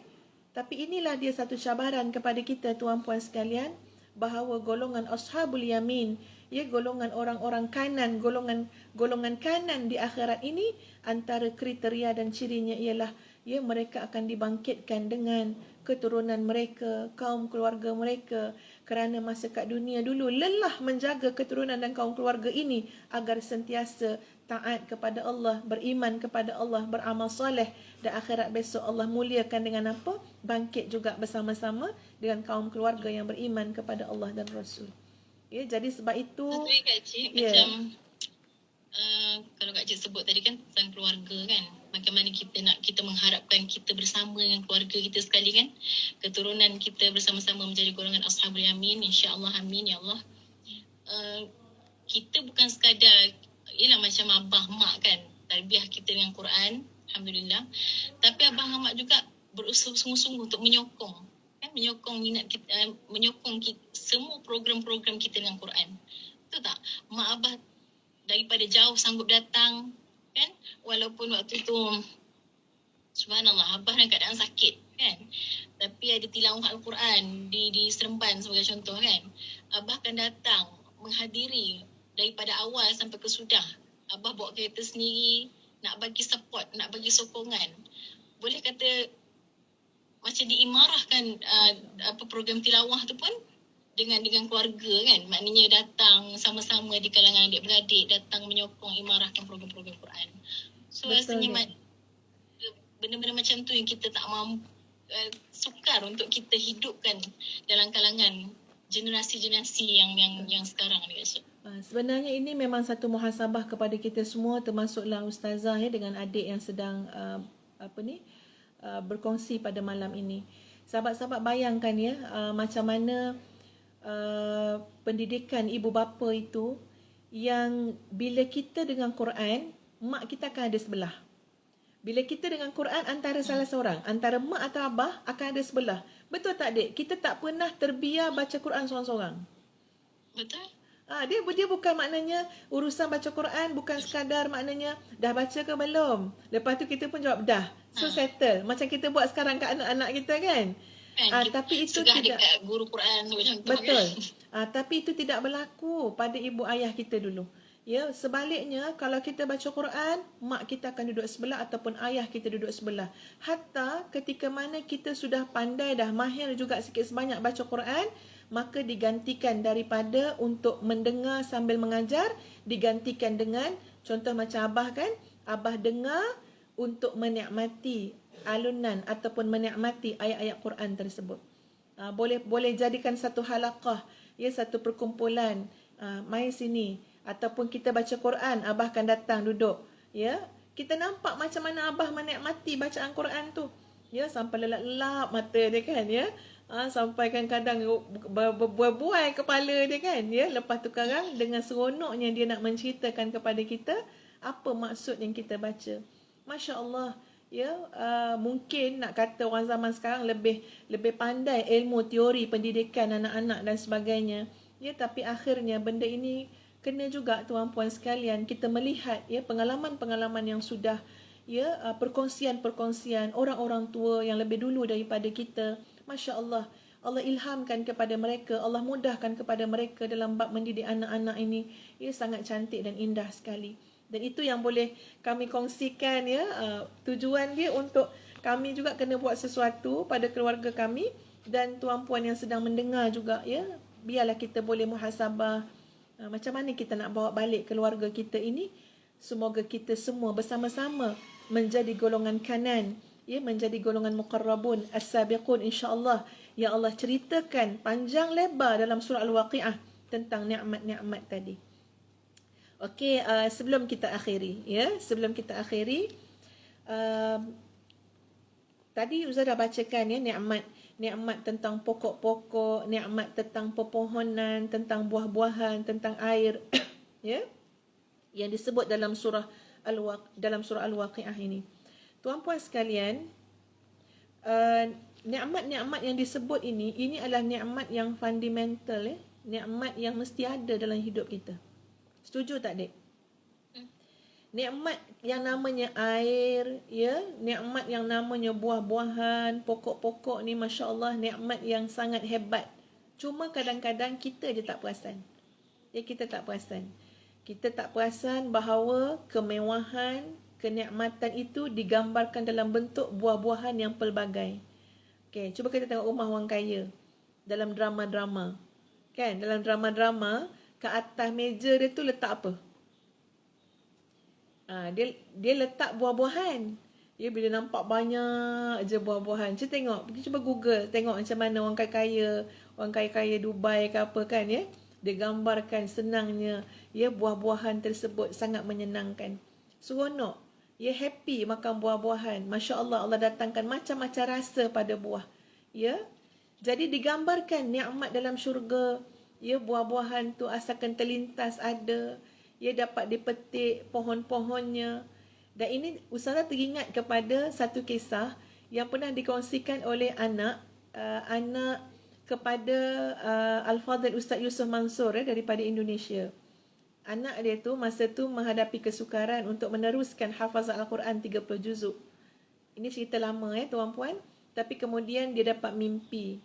Tapi inilah dia satu cabaran kepada kita tuan-puan sekalian, bahawa golongan ashabul yamin, ya, golongan orang-orang kanan, golongan kanan di akhirat ini, antara kriteria dan cirinya ialah, ya, mereka akan dibangkitkan dengan keturunan mereka, kaum keluarga mereka, kerana masa kat dunia dulu lelah menjaga keturunan dan kaum keluarga ini agar sentiasa taat kepada Allah, beriman kepada Allah, beramal soleh, dan akhirat besok Allah muliakan dengan apa? Bangkit juga bersama-sama dengan kaum keluarga yang beriman kepada Allah dan Rasul. Ya, jadi sebab itu, Betul Kak Cik, ya, macam kalau Kak Cik sebut tadi kan tentang keluarga kan, bagaimana kita mengharapkan kita bersama dengan keluarga kita sekali kan, keturunan kita bersama-sama menjadi golongan ashabul yamin, insya-Allah, amin ya Allah. Kita bukan sekadar ialah macam abah mak kan, tarbiyah kita dengan Quran, alhamdulillah, tapi abah mak juga berusaha sungguh-sungguh untuk menyokong kan, menyokong minat kita, menyokong kita, semua program-program kita dengan Quran. Betul tak? Mak abah daripada jauh sanggup datang kan, walaupun waktu tu subhanallah abah dalam keadaan sakit kan, tapi ada tilawah Al-Quran di Seremban sebagai contoh kan, abah akan datang menghadiri daripada awal sampai ke sudah. Abah bawa kereta sendiri, nak bagi support, nak bagi sokongan. Boleh kata macam diimarahkan program tilawah tu pun dengan keluarga kan. Maknanya datang sama-sama di kalangan adik-beradik, datang menyokong, imarahkan program-program Quran. So rasanya benda-benda macam tu yang kita tak mampu, sukar untuk kita hidupkan dalam kalangan generasi-generasi yang sekarang ni Kak Syed. Sebenarnya ini memang satu muhasabah kepada kita semua, termasuklah ustazah ya, dengan adik yang sedang berkongsi pada malam ini. Sahabat-sahabat bayangkan ya, macam mana pendidikan ibu bapa itu, yang bila kita dengan Quran, mak kita akan ada sebelah. Bila kita dengan Quran, antara salah seorang, antara mak atau abah akan ada sebelah. Betul tak, Dek? Kita tak pernah terbiar baca Quran seorang-seorang. Betul. Dia bukan maknanya urusan baca Quran bukan sekadar maknanya dah baca ke belum. Lepas tu kita pun jawab dah. So settle. Macam kita buat sekarang kat anak-anak kita kan. Kan Tapi itu sudah tidak dekat guru Quran macam tu betul. kan. Tapi itu tidak berlaku pada ibu ayah kita dulu. Ya, sebaliknya kalau kita baca Quran, mak kita akan duduk sebelah ataupun ayah kita duduk sebelah. Hatta ketika mana kita sudah pandai dah mahir juga sikit sebanyak baca Quran, maka digantikan daripada untuk mendengar sambil mengajar, digantikan dengan contoh macam abah kan, abah dengar untuk menikmati alunan ataupun menikmati ayat-ayat Quran tersebut. Boleh jadikan satu halaqah, ya, satu perkumpulan, mai sini ataupun kita baca Quran, abah akan datang duduk, ya. Kita nampak macam mana abah menikmati bacaan Quran tu. Ya, sampai lelap-lelap mata dia kan, ya. Sampai kadang-kadang berbuai kepala dia kan, ya. Lepas tu sekarang dengan seronoknya dia nak menceritakan kepada kita apa maksud yang kita baca. Masya-Allah. Ya, mungkin nak kata orang zaman sekarang lebih pandai ilmu teori pendidikan anak-anak dan sebagainya. Ya, tapi akhirnya benda ini kena juga tuan-puan sekalian kita melihat, ya, pengalaman-pengalaman yang sudah, ya, perkongsian-perkongsian orang-orang tua yang lebih dulu daripada kita. Masya-Allah. Allah ilhamkan kepada mereka, Allah mudahkan kepada mereka dalam bab mendidik anak-anak ini. Ya, sangat cantik dan indah sekali. Dan itu yang boleh kami kongsikan, ya. Tujuan dia untuk kami juga kena buat sesuatu pada keluarga kami dan tuan-puan yang sedang mendengar juga, ya. Biarlah kita boleh muhasabah macam mana kita nak bawa balik keluarga kita ini. Semoga kita semua bersama-sama menjadi golongan kanan, ya, menjadi golongan muqarrabun as-sabiqun insya-Allah. Ya Allah ceritakan panjang lebar dalam surah Al-Waqiah tentang nikmat-nikmat tadi. Okey, sebelum kita akhiri, ya, tadi Ustaz dah bacakan, ya, nikmat tentang pokok-pokok, nikmat tentang pepohonan, tentang buah-buahan, tentang air, ya, yang disebut dalam surah Al-Waqiah ini. Tuan-puan sekalian, nikmat-nikmat yang disebut ini adalah nikmat yang fundamental, ya, nikmat yang mesti ada dalam hidup kita. Setuju tak, Dek? Nikmat yang namanya air, ya, nikmat yang namanya buah-buahan, pokok-pokok ni, masya-Allah, nikmat yang sangat hebat. Cuma kadang-kadang kita je tak perasan. Ya, kita tak perasan. Kita tak perasan bahawa kemewahan, kenikmatan itu digambarkan dalam bentuk buah-buahan yang pelbagai. Okey, cuba kita tengok rumah orang kaya dalam drama-drama. Kan, dalam drama-drama, ke atas meja dia tu letak apa? Dia letak buah-buahan. Ya, bila nampak banyak je buah-buahan. Cuba Google tengok macam mana orang kaya-kaya Dubai ke apa kan, ya. Dia gambarkan senangnya, ya, buah-buahan tersebut sangat menyenangkan. Seronok. Ya, happy makan buah-buahan. Masya-Allah, Allah datangkan macam-macam rasa pada buah. Ya. Jadi digambarkan nikmat dalam syurga. Ya, buah-buahan tu asalkan terlintas ada. Ya, dapat dipetik pohon-pohonnya. Dan ini Ustazah teringat kepada satu kisah yang pernah dikongsikan oleh anak kepada Al-Fadhil Ustaz Yusuf Mansur, daripada Indonesia. Anak dia tu masa tu menghadapi kesukaran untuk meneruskan hafazat Al-Quran 30 juzuk. Ini cerita lama, tuan-puan. Tapi kemudian dia dapat mimpi.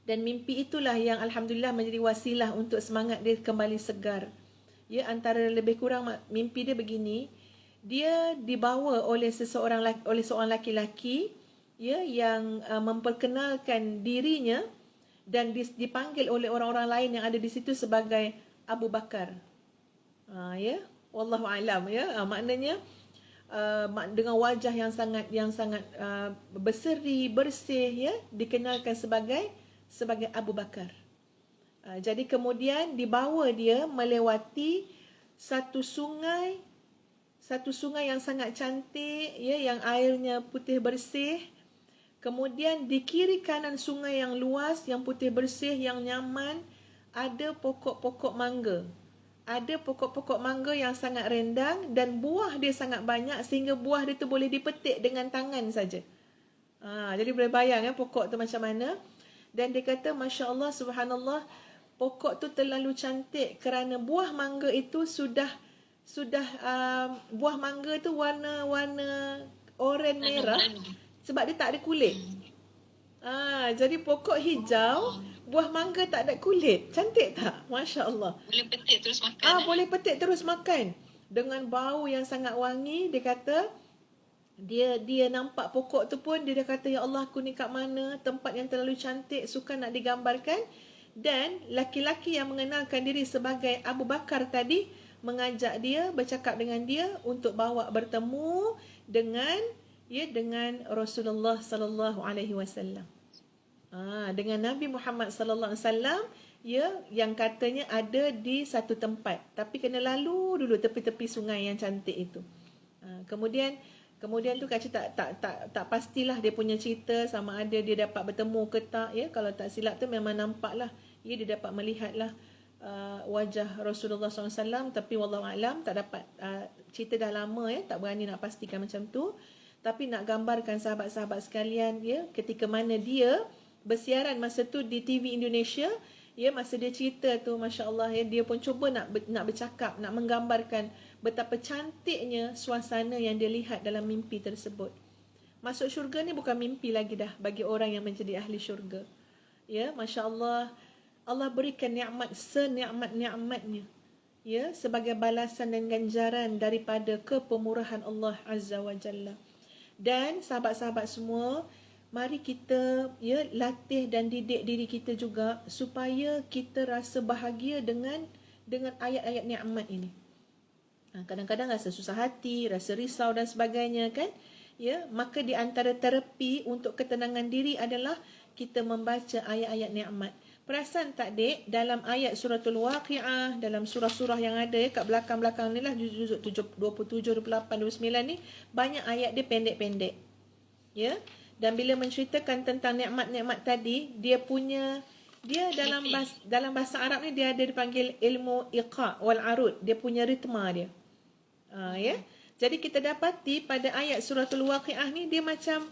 Dan mimpi itulah yang alhamdulillah menjadi wasilah untuk semangat dia kembali segar. Ya, antara lebih kurang mimpi dia begini, dia dibawa oleh seorang laki-laki, ya, yang memperkenalkan dirinya dan dipanggil oleh orang-orang lain yang ada di situ sebagai Abu Bakar. Ya, wallahu alam, ya. Maknanya dengan wajah yang sangat berseri, bersih, ya, dikenalkan sebagai Abu Bakar. Jadi kemudian dibawa dia melewati satu sungai yang sangat cantik, ya, yang airnya putih bersih. Kemudian di kiri kanan sungai yang luas, yang putih bersih, yang nyaman, ada pokok-pokok mangga. Ada pokok-pokok mangga yang sangat rendang dan buah dia sangat banyak sehingga buah dia tu boleh dipetik dengan tangan saja. Jadi boleh bayang, pokok tu macam mana. Dan dia kata, Masya Allah, Subhanallah, pokok tu terlalu cantik kerana buah mangga itu sudah buah mangga tu warna oranye merah sebab dia tak ada kulit. Jadi pokok hijau, buah mangga tak ada kulit. Cantik tak? Masya Allah. Boleh petik terus makan. Boleh petik terus makan. Dengan bau yang sangat wangi, dia kata, dia nampak pokok tu pun, dia kata, ya Allah, aku ni kat mana? Tempat yang terlalu cantik, suka nak digambarkan. Dan laki-laki yang mengenalkan diri sebagai Abu Bakar tadi, mengajak dia, bercakap dengan dia untuk bawa bertemu dengan Rasulullah sallallahu alaihi wasallam. Dengan Nabi Muhammad sallallahu alaihi wasallam, yang katanya ada di satu tempat, tapi kena lalu dulu tepi-tepi sungai yang cantik itu. Kemudian tu Kak Cik tak pastilah dia punya cerita sama ada dia dapat bertemu ke tak, ya. Kalau tak silap tu memang nampaklah, dia dapat melihatlah wajah Rasulullah SAW, tapi wallahu alam tak dapat, cerita dah lama, ya, tak berani nak pastikan macam tu. Tapi nak gambarkan sahabat-sahabat sekalian, ya, ketika mana dia bersiaran masa tu di TV Indonesia, ya, masa dia cerita tu, Masya Allah, ya, dia pun cuba nak bercakap, nak menggambarkan betapa cantiknya suasana yang dia lihat dalam mimpi tersebut. Masuk syurga ni bukan mimpi lagi dah bagi orang yang menjadi ahli syurga. Ya, Masya Allah, Allah berikan nikmat senikmat-nikmatnya, ya, sebagai balasan dan ganjaran daripada kepemurahan Allah Azza wa Jalla. Dan sahabat-sahabat semua, mari kita, ya, latih dan didik diri kita juga supaya kita rasa bahagia dengan ayat-ayat nikmat ini. Kadang-kadang rasa susah hati, rasa risau dan sebagainya, kan? Ya, maka di antara terapi untuk ketenangan diri adalah kita membaca ayat-ayat nikmat. Perasan tak, Dek, dalam ayat suratul Waqi'ah, dalam surah-surah yang ada, kat belakang-belakang ni lah, juzuk 27, 28, 29 ni, banyak ayat dia pendek-pendek. Ya, dan bila menceritakan tentang nikmat-nikmat tadi, dia dalam bahasa Arab ni dia ada dipanggil ilmu iqa' wal arud. Dia punya ritma dia. Ya. Jadi kita dapati pada ayat suratul Waqi'ah ni dia macam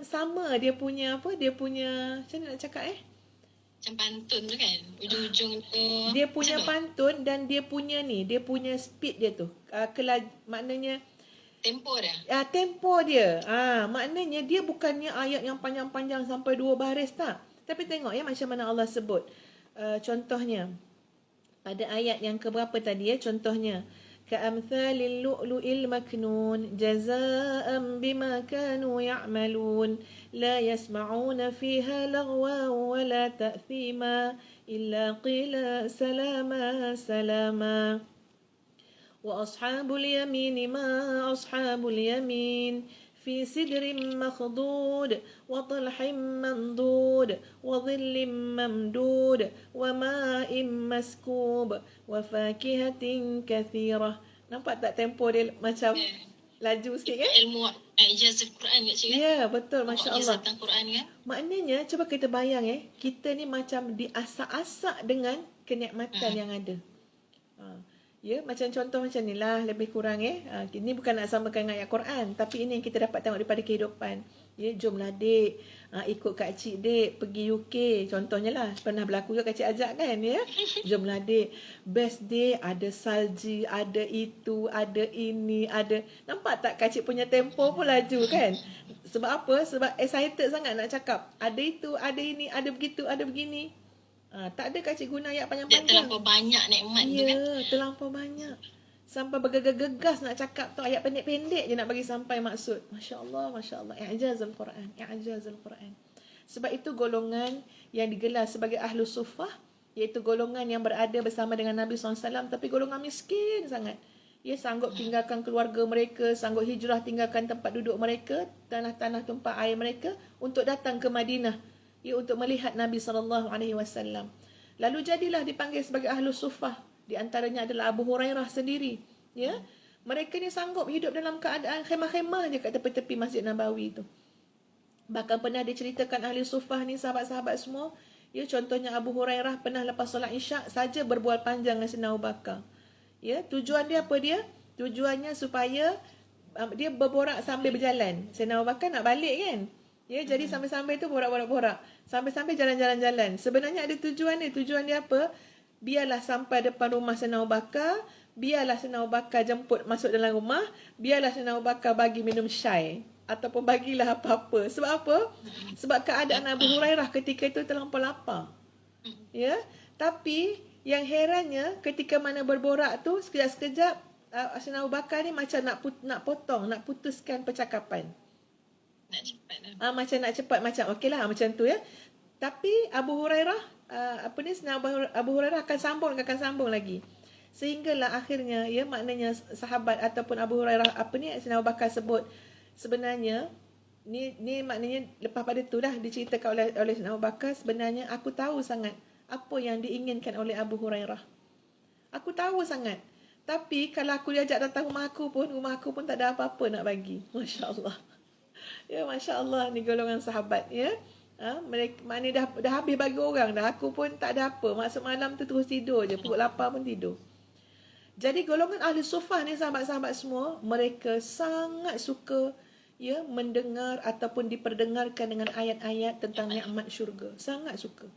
sama, dia punya macam mana nak cakap, macam pantun tu kan, ujung-ujung tu dia punya pantun, dan dia punya speed dia tu, maknanya tempo dia. Tempo dia. Maknanya dia bukannya ayat yang panjang-panjang sampai 2 baris, tak. Tapi tengok, ya, macam mana Allah sebut. Contohnya pada ayat yang keberapa tadi, ya, contohnya ka'amthalil lu'lu'il maknun jazaa'an bima kanu ya'malun la yasma'una fiha lagwa wa la ta'thima illa qila salama salama. وأصحاب اليمين ما أصحاب اليمين في سدر مخضود وطلح منضود وظل ممدود وماء مسكوب وفاكهة كثيرة. Nampak tak tempo dia macam laju sikit, kan? Ilmu ijazah Quran kat cik, kan? Ya, betul, Masya Allah. Ijazah Quran, kan? Maknanya, cuba kita bayang, kita ni macam diasak-asak dengan kenikmatan yang ada. Ya, macam contoh macam ni lah, lebih kurang, ini bukan nak samakan dengan ayat Quran, tapi ini yang kita dapat tengok daripada kehidupan. Ya, jomlah, Dek, ikut Kak Cik, Dek, pergi UK. Contohnya lah, pernah berlaku ke Kak Cik ajak, kan, ya? Jomlah, Dek, best, Dek, ada salji, ada itu, ada ini, ada. Nampak tak Kak Cik punya tempo pun laju, kan? Sebab apa? Sebab excited sangat nak cakap. Ada itu, ada ini, ada begitu, ada begini. Tak ada Kak Cik guna ayat panjang-panjang. Dia terlampau banyak nikmat tu, kan? Ya, terlampau banyak. Sampai bergegas-gegas nak cakap tu, ayat pendek-pendek je nak bagi sampai maksud. Masya Allah, Masya Allah. I'jazul Quran. I'jazul Quran. Sebab itu golongan yang digelar sebagai Ahlus Suffah, iaitu golongan yang berada bersama dengan Nabi SAW, tapi golongan miskin sangat. Ia sanggup tinggalkan keluarga mereka, sanggup hijrah tinggalkan tempat duduk mereka, tanah-tanah tumpah air mereka, untuk datang ke Madinah, untuk melihat Nabi SAW. Lalu jadilah dipanggil sebagai Ahlus Suffah. Di antaranya adalah Abu Hurairah sendiri. Ya, mereka ni sanggup hidup dalam keadaan khemah-khemah je kat tepi-tepi Masjid Nabawi tu. Bahkan pernah diceritakan Ahli Suffah ni, sahabat-sahabat semua, ya, contohnya Abu Hurairah pernah lepas solat Isyak saja berbual panjang dengan Sayyidina Abu Bakar. Ya, tujuan dia apa dia? Tujuannya supaya dia berborak sambil berjalan. Sayyidina Abu Bakar nak balik, kan? Ya, jadi sampai-sampai tu borak-borak-borak. Sampai-sampai jalan-jalan-jalan. Sebenarnya ada tujuan dia. Tujuan dia apa? Biarlah sampai depan rumah Sayyidina Abu Bakar. Biarlah Sayyidina Abu Bakar jemput masuk dalam rumah. Biarlah Sayyidina Abu Bakar bagi minum syai. Ataupun bagilah apa-apa. Sebab apa? Sebab keadaan Abu Hurairah ketika itu terlampau lapar. Ya. Tapi yang herannya ketika mana berborak tu sekejap-sekejap Sayyidina Abu Bakar ni macam nak potong, nak putuskan percakapan. Nak cepat lah. Macam nak cepat, macam okeylah macam tu ya. Tapi Abu Hurairah Abu Hurairah akan sambung lagi. Sehinggalah akhirnya ya, maknanya sahabat ataupun Abu Hurairah Sayyidina Abu Bakar sebut sebenarnya ni maknanya lepas pada tu dah diceritakan oleh Sayyidina Abu Bakar, sebenarnya aku tahu sangat apa yang diinginkan oleh Abu Hurairah. Aku tahu sangat. Tapi kalau aku diajak datang rumah aku pun tak ada apa-apa nak bagi. Masya-Allah. Ya, Masya Allah, ni golongan sahabat ya. Mereka maknanya dah habis bagi orang dah. Aku pun tak ada apa. Maksud malam tu terus tidur je. Perut lapar pun tidur. Jadi golongan ahli sufah ni sahabat-sahabat semua, mereka sangat suka ya mendengar ataupun diperdengarkan dengan ayat-ayat tentang nikmat syurga. Sangat suka.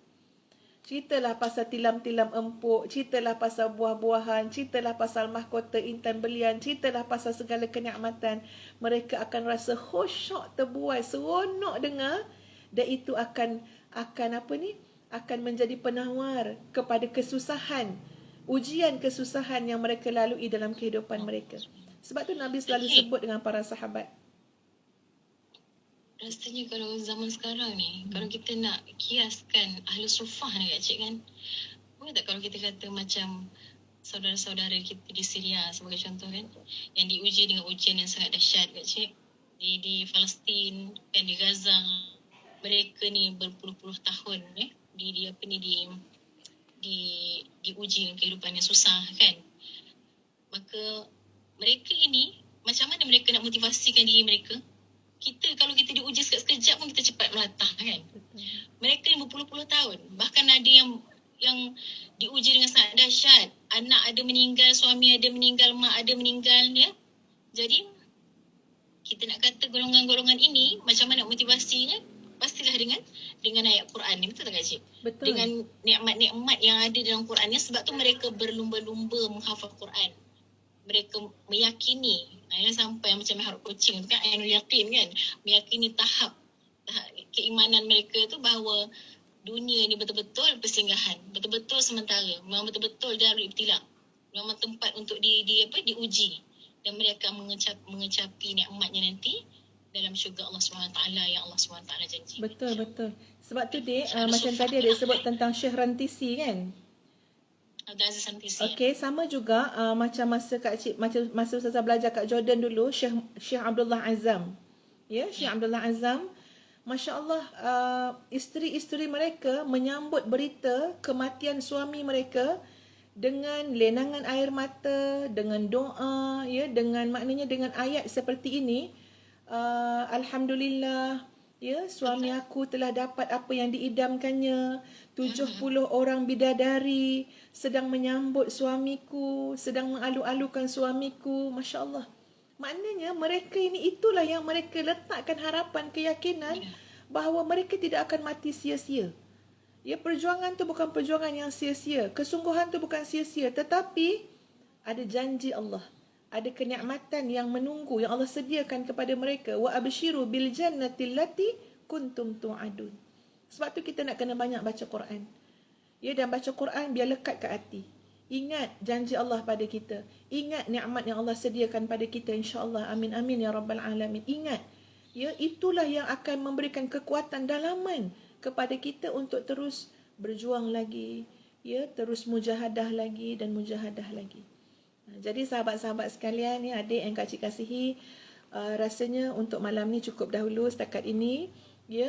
Ceritalah pasal tilam-tilam empuk, ceritalah pasal buah-buahan, ceritalah pasal mahkota intan belian, ceritalah pasal segala kenikmatan. Mereka akan rasa khusyuk terbuai, seronok dengar, dan itu akan akan menjadi penawar kepada kesusahan, ujian kesusahan yang mereka lalui dalam kehidupan mereka. Sebab tu Nabi selalu sebut dengan para sahabat. Rasanya kalau zaman sekarang ni, kalau kita nak kiaskan ahli sufah ni Kak Cik kan, boleh tak kalau kita kata macam saudara-saudara kita di Syria sebagai contoh kan, yang diuji dengan ujian yang sangat dahsyat Kak Cik, di Palestin kan, di Gaza, mereka ni berpuluh-puluh tahun diuji dengan kehidupan yang susah kan. Maka mereka ini, macam mana mereka nak motivasikan diri mereka? Kita kalau kita diuji sekejap pun kita cepat melatah kan. Betul. Mereka ni berpuluh-puluh tahun. Bahkan ada yang diuji dengan sangat dahsyat. Anak ada meninggal, suami ada meninggal, mak ada meninggal ya. Jadi kita nak kata golongan-golongan ini macam mana motivasinya? Pastilah dengan ayat Quran ni, betul tak Kak Cik? Betul. Dengan nikmat-nikmat yang ada dalam Quran ni, sebab tu mereka berlumba-lumba menghafal Quran. Mereka meyakini sampai macam harap kucing tu kan, ainul yakin kan, meyakini tahap keimanan mereka tu bahawa dunia ni betul-betul persinggahan, betul-betul sementara, memang betul-betul darul ibtila, memang tempat untuk diuji, dan mereka mengecapi nikmatnya nanti dalam syurga Allah SWT yang Allah SWT janji. Betul. Sebab tu Dek, macam tadi ada sebut tentang Syekh Rantisi kan. Abdul Aziz Rantisi. Okey, sama juga macam masa Kak Cik, macam masa Ustazah belajar kat Jordan dulu, Syekh Abdullah Azam. Ya, Syekh Abdullah Azam, masya-Allah, isteri-isteri mereka menyambut berita kematian suami mereka dengan lenangan air mata, dengan doa, ya, dengan maknanya dengan ayat seperti ini. Alhamdulillah, ya, suami aku telah dapat apa yang diidamkannya. 70 orang bidadari sedang menyambut suamiku, sedang mengalu-alukan suamiku. Masya Allah. Maknanya mereka ini, itulah yang mereka letakkan harapan, keyakinan bahawa mereka tidak akan mati sia-sia. Ya, perjuangan tu bukan perjuangan yang sia-sia. Kesungguhan tu bukan sia-sia. Tetapi ada janji Allah. Ada kenikmatan yang menunggu, yang Allah sediakan kepada mereka. Wa abshiru bil jannati allati kuntum tu'adun. Sebab tu kita nak kena banyak baca Quran. Ya, dan baca Quran biar lekat ke hati. Ingat janji Allah pada kita. Ingat nikmat yang Allah sediakan pada kita, insya-Allah. Amin amin ya rabbal alamin. Ingat. Ya, itulah yang akan memberikan kekuatan dalaman kepada kita untuk terus berjuang lagi, ya, terus mujahadah lagi dan mujahadah lagi. Jadi sahabat-sahabat sekalian, ya, adik yang Kak Cik kasihi, rasanya untuk malam ni cukup dahulu setakat ini. Ya,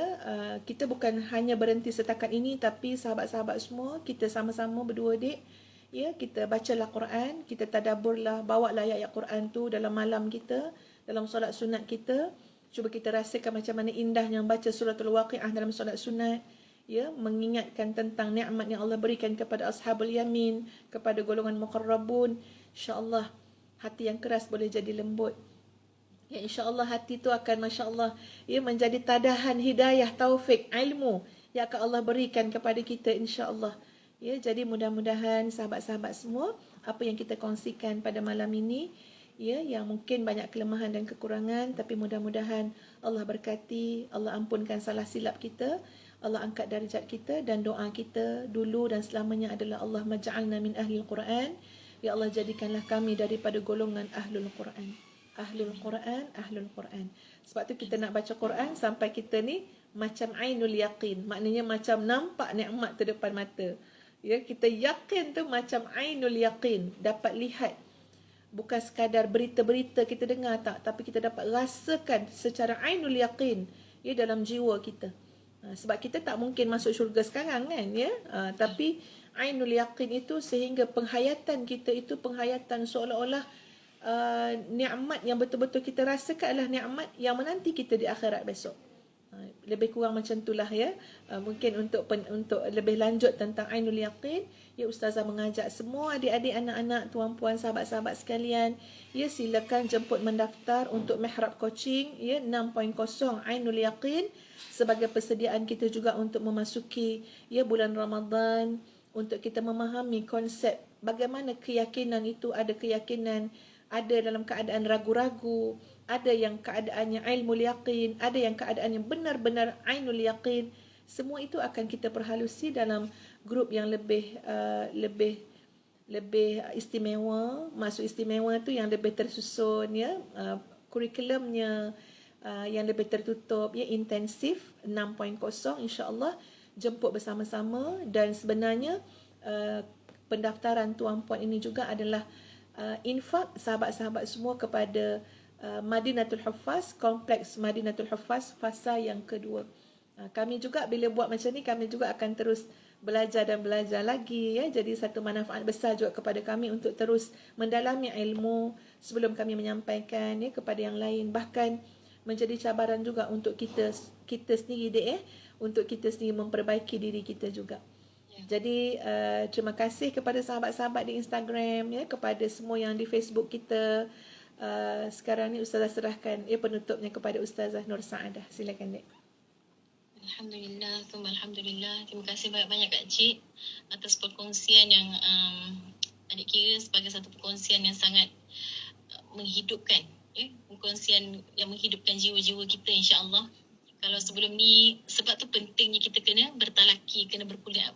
kita bukan hanya berhenti setakat ini, tapi sahabat-sahabat semua, kita sama-sama berdua dek, ya, kita bacalah Quran, kita tadabburlah, bawalah ayat-ayat Quran tu dalam malam kita, dalam solat sunat kita. Cuba kita rasakan macam mana indahnya baca suratul Waqiah dalam solat sunat, ya, mengingatkan tentang nikmat yang Allah berikan kepada ashabul yamin, kepada golongan muqarrabun. Insya-Allah hati yang keras boleh jadi lembut. Ya, insya-Allah hati tu akan masya-Allah ia menjadi tadahan hidayah, taufik, ilmu yang akan Allah berikan kepada kita insya-Allah. Ya, jadi mudah-mudahan sahabat-sahabat semua apa yang kita kongsikan pada malam ini ya yang mungkin banyak kelemahan dan kekurangan tapi mudah-mudahan Allah berkati, Allah ampunkan salah silap kita, Allah angkat darjat kita dan doa kita dulu dan selamanya adalah Allah maj'alna min ahlil Quran. Ya Allah jadikanlah kami daripada golongan ahlul Quran. Ahlul Quran, Ahlul Quran. Sebab tu kita nak baca Quran sampai kita ni macam ainul yaqin. Maknanya macam nampak nikmat tu depan mata. Ya, kita yakin tu macam ainul yaqin. Dapat lihat. Bukan sekadar berita-berita kita dengar tak. Tapi kita dapat rasakan secara ainul yaqin. Ya, dalam jiwa kita. Sebab kita tak mungkin masuk syurga sekarang kan. Ya, tapi ainul yaqin itu sehingga penghayatan kita itu penghayatan seolah-olah nikmat yang betul-betul kita rasakan adalah nikmat yang menanti kita di akhirat besok. Lebih kurang macam itulah ya. Mungkin untuk lebih lanjut tentang ainul yaqin, ya ustazah mengajak semua adik-adik, anak-anak, tuan-puan, sahabat-sahabat sekalian, ya silakan jemput mendaftar untuk Mihrab Coaching ya 6.0 ainul yaqin sebagai persediaan kita juga untuk memasuki ya bulan Ramadan, untuk kita memahami konsep bagaimana keyakinan itu, ada keyakinan ada dalam keadaan ragu-ragu, ada yang keadaannya ilmu yaqin, ada yang keadaan yang benar-benar ainul yaqin. Semua itu akan kita perhalusi dalam grup yang lebih istimewa. Maksud istimewa tu yang lebih tersusun ya, kurikulumnya yang lebih tertutup ya, intensif 6.0 insya-Allah. Jemput bersama-sama dan sebenarnya pendaftaran tuan-puan ini juga adalah infak sahabat-sahabat semua kepada Madinatul Huffaz, kompleks Madinatul Huffaz fasa yang kedua. Kami juga bila buat macam ni, kami juga akan terus belajar dan belajar lagi ya. Jadi satu manfaat besar juga kepada kami untuk terus mendalami ilmu sebelum kami menyampaikan ya kepada yang lain. Bahkan menjadi cabaran juga untuk kita sendiri untuk kita sendiri memperbaiki diri kita juga. Jadi terima kasih kepada sahabat-sahabat di Instagram ya, kepada semua yang di Facebook kita. Sekarang ni ustazah serahkan penutupnya kepada Ustazah Nur Saadah. Silakan Dek. Alhamdulillah, alhamdulillah. Terima kasih banyak-banyak Kak Cik atas perkongsian yang adik kira sebagai satu perkongsian yang sangat menghidupkan perkongsian yang menghidupkan jiwa-jiwa kita insya-Allah. Kalau sebelum ni, sebab tu pentingnya kita kena bertalaki, kena berkuliah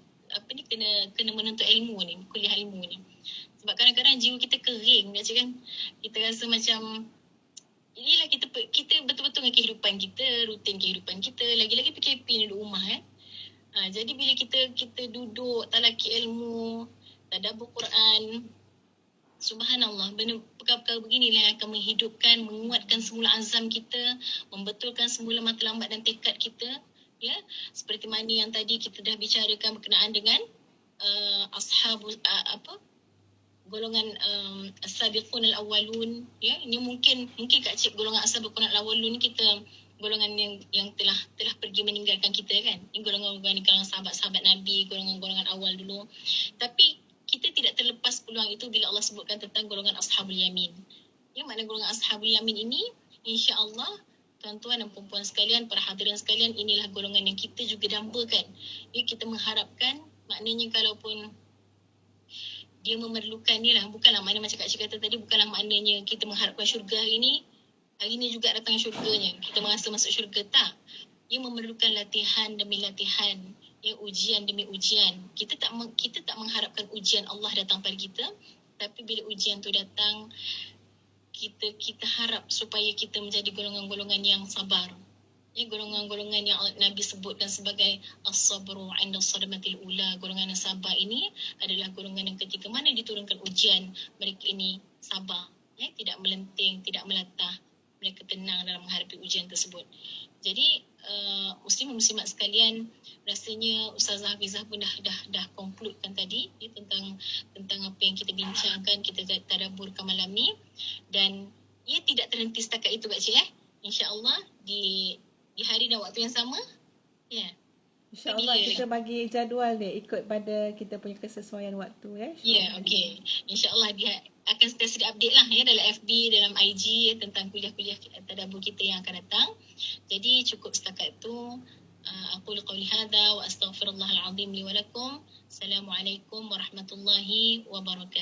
kena menuntut ilmu ni, kuliah ilmu ni. Sebab kadang-kadang jiwa kita kering macam kan. Kita rasa macam inilah kita betul-betul dengan kehidupan kita, rutin kehidupan kita, lagi-lagi PKP ni duduk rumah kan. Jadi bila kita duduk talaki ilmu, tadabbur Quran, subhanallah, perkara-perkara beginilah yang akan menghidupkan, menguatkan semula azam kita, membetulkan semula matlamat dan tekad kita. Ya, seperti mana yang tadi kita dah bicarakan berkenaan dengan ashabul golongan as-sabiqun al-awwalun ya. Ini mungkin Kak Cik golongan as-sabiqun al-awwalun ni kita golongan yang telah pergi meninggalkan kita kan. Ini golongan sahabat-sahabat Nabi, golongan awal dulu. Tapi kita tidak terlepas peluang itu bila Allah sebutkan tentang golongan ashabul yamin. Ya, makna golongan ashabul yamin ini insya-Allah tuan-tuan dan puan-puan sekalian, para hadirin sekalian, inilah golongan yang kita juga dambakan. Ya, kita mengharapkan, maknanya kalaupun dia memerlukan ni lah, bukanlah makna macam Kak Cik kata tadi, bukanlah maknanya kita mengharapkan syurga hari ni juga datang syurganya, kita merasa masuk syurga, tak. Ia memerlukan latihan demi latihan, ya, ujian demi ujian. Kita tak mengharapkan ujian Allah datang pada kita, tapi bila ujian tu datang, kita harap supaya kita menjadi golongan-golongan yang sabar. Ya, golongan-golongan yang Nabi sebutkan sebagai as-sabru 'inda sadmatil ula. Golongan yang sabar ini adalah golongan yang ketika mana diturunkan ujian, mereka ini sabar, ya, tidak melenting, tidak melatah. Mereka tenang dalam menghadapi ujian tersebut. Jadi muslimat sekalian, rasanya Ustazah Hafizah pun dah concludekan tadi ya, tentang apa yang kita bincangkan, kita tadabburkan malam ni, dan ia tidak terhenti setakat itu Kak Cik. InsyaAllah di hari dan waktu yang sama ya, InsyaAllah kita bagi jadual dia ikut pada kita punya kesesuaian waktu ya. Ya, okey. InsyaAllah dia akan sentiasa update lah ya dalam FB, dalam IG ya, tentang kuliah-kuliah tadabbur kita yang akan datang. Jadi cukup setakat tu. Aqulu qawli hadha wa astaghfirullahal azim li wa lakum. Assalamualaikum warahmatullahi wabarakatuh.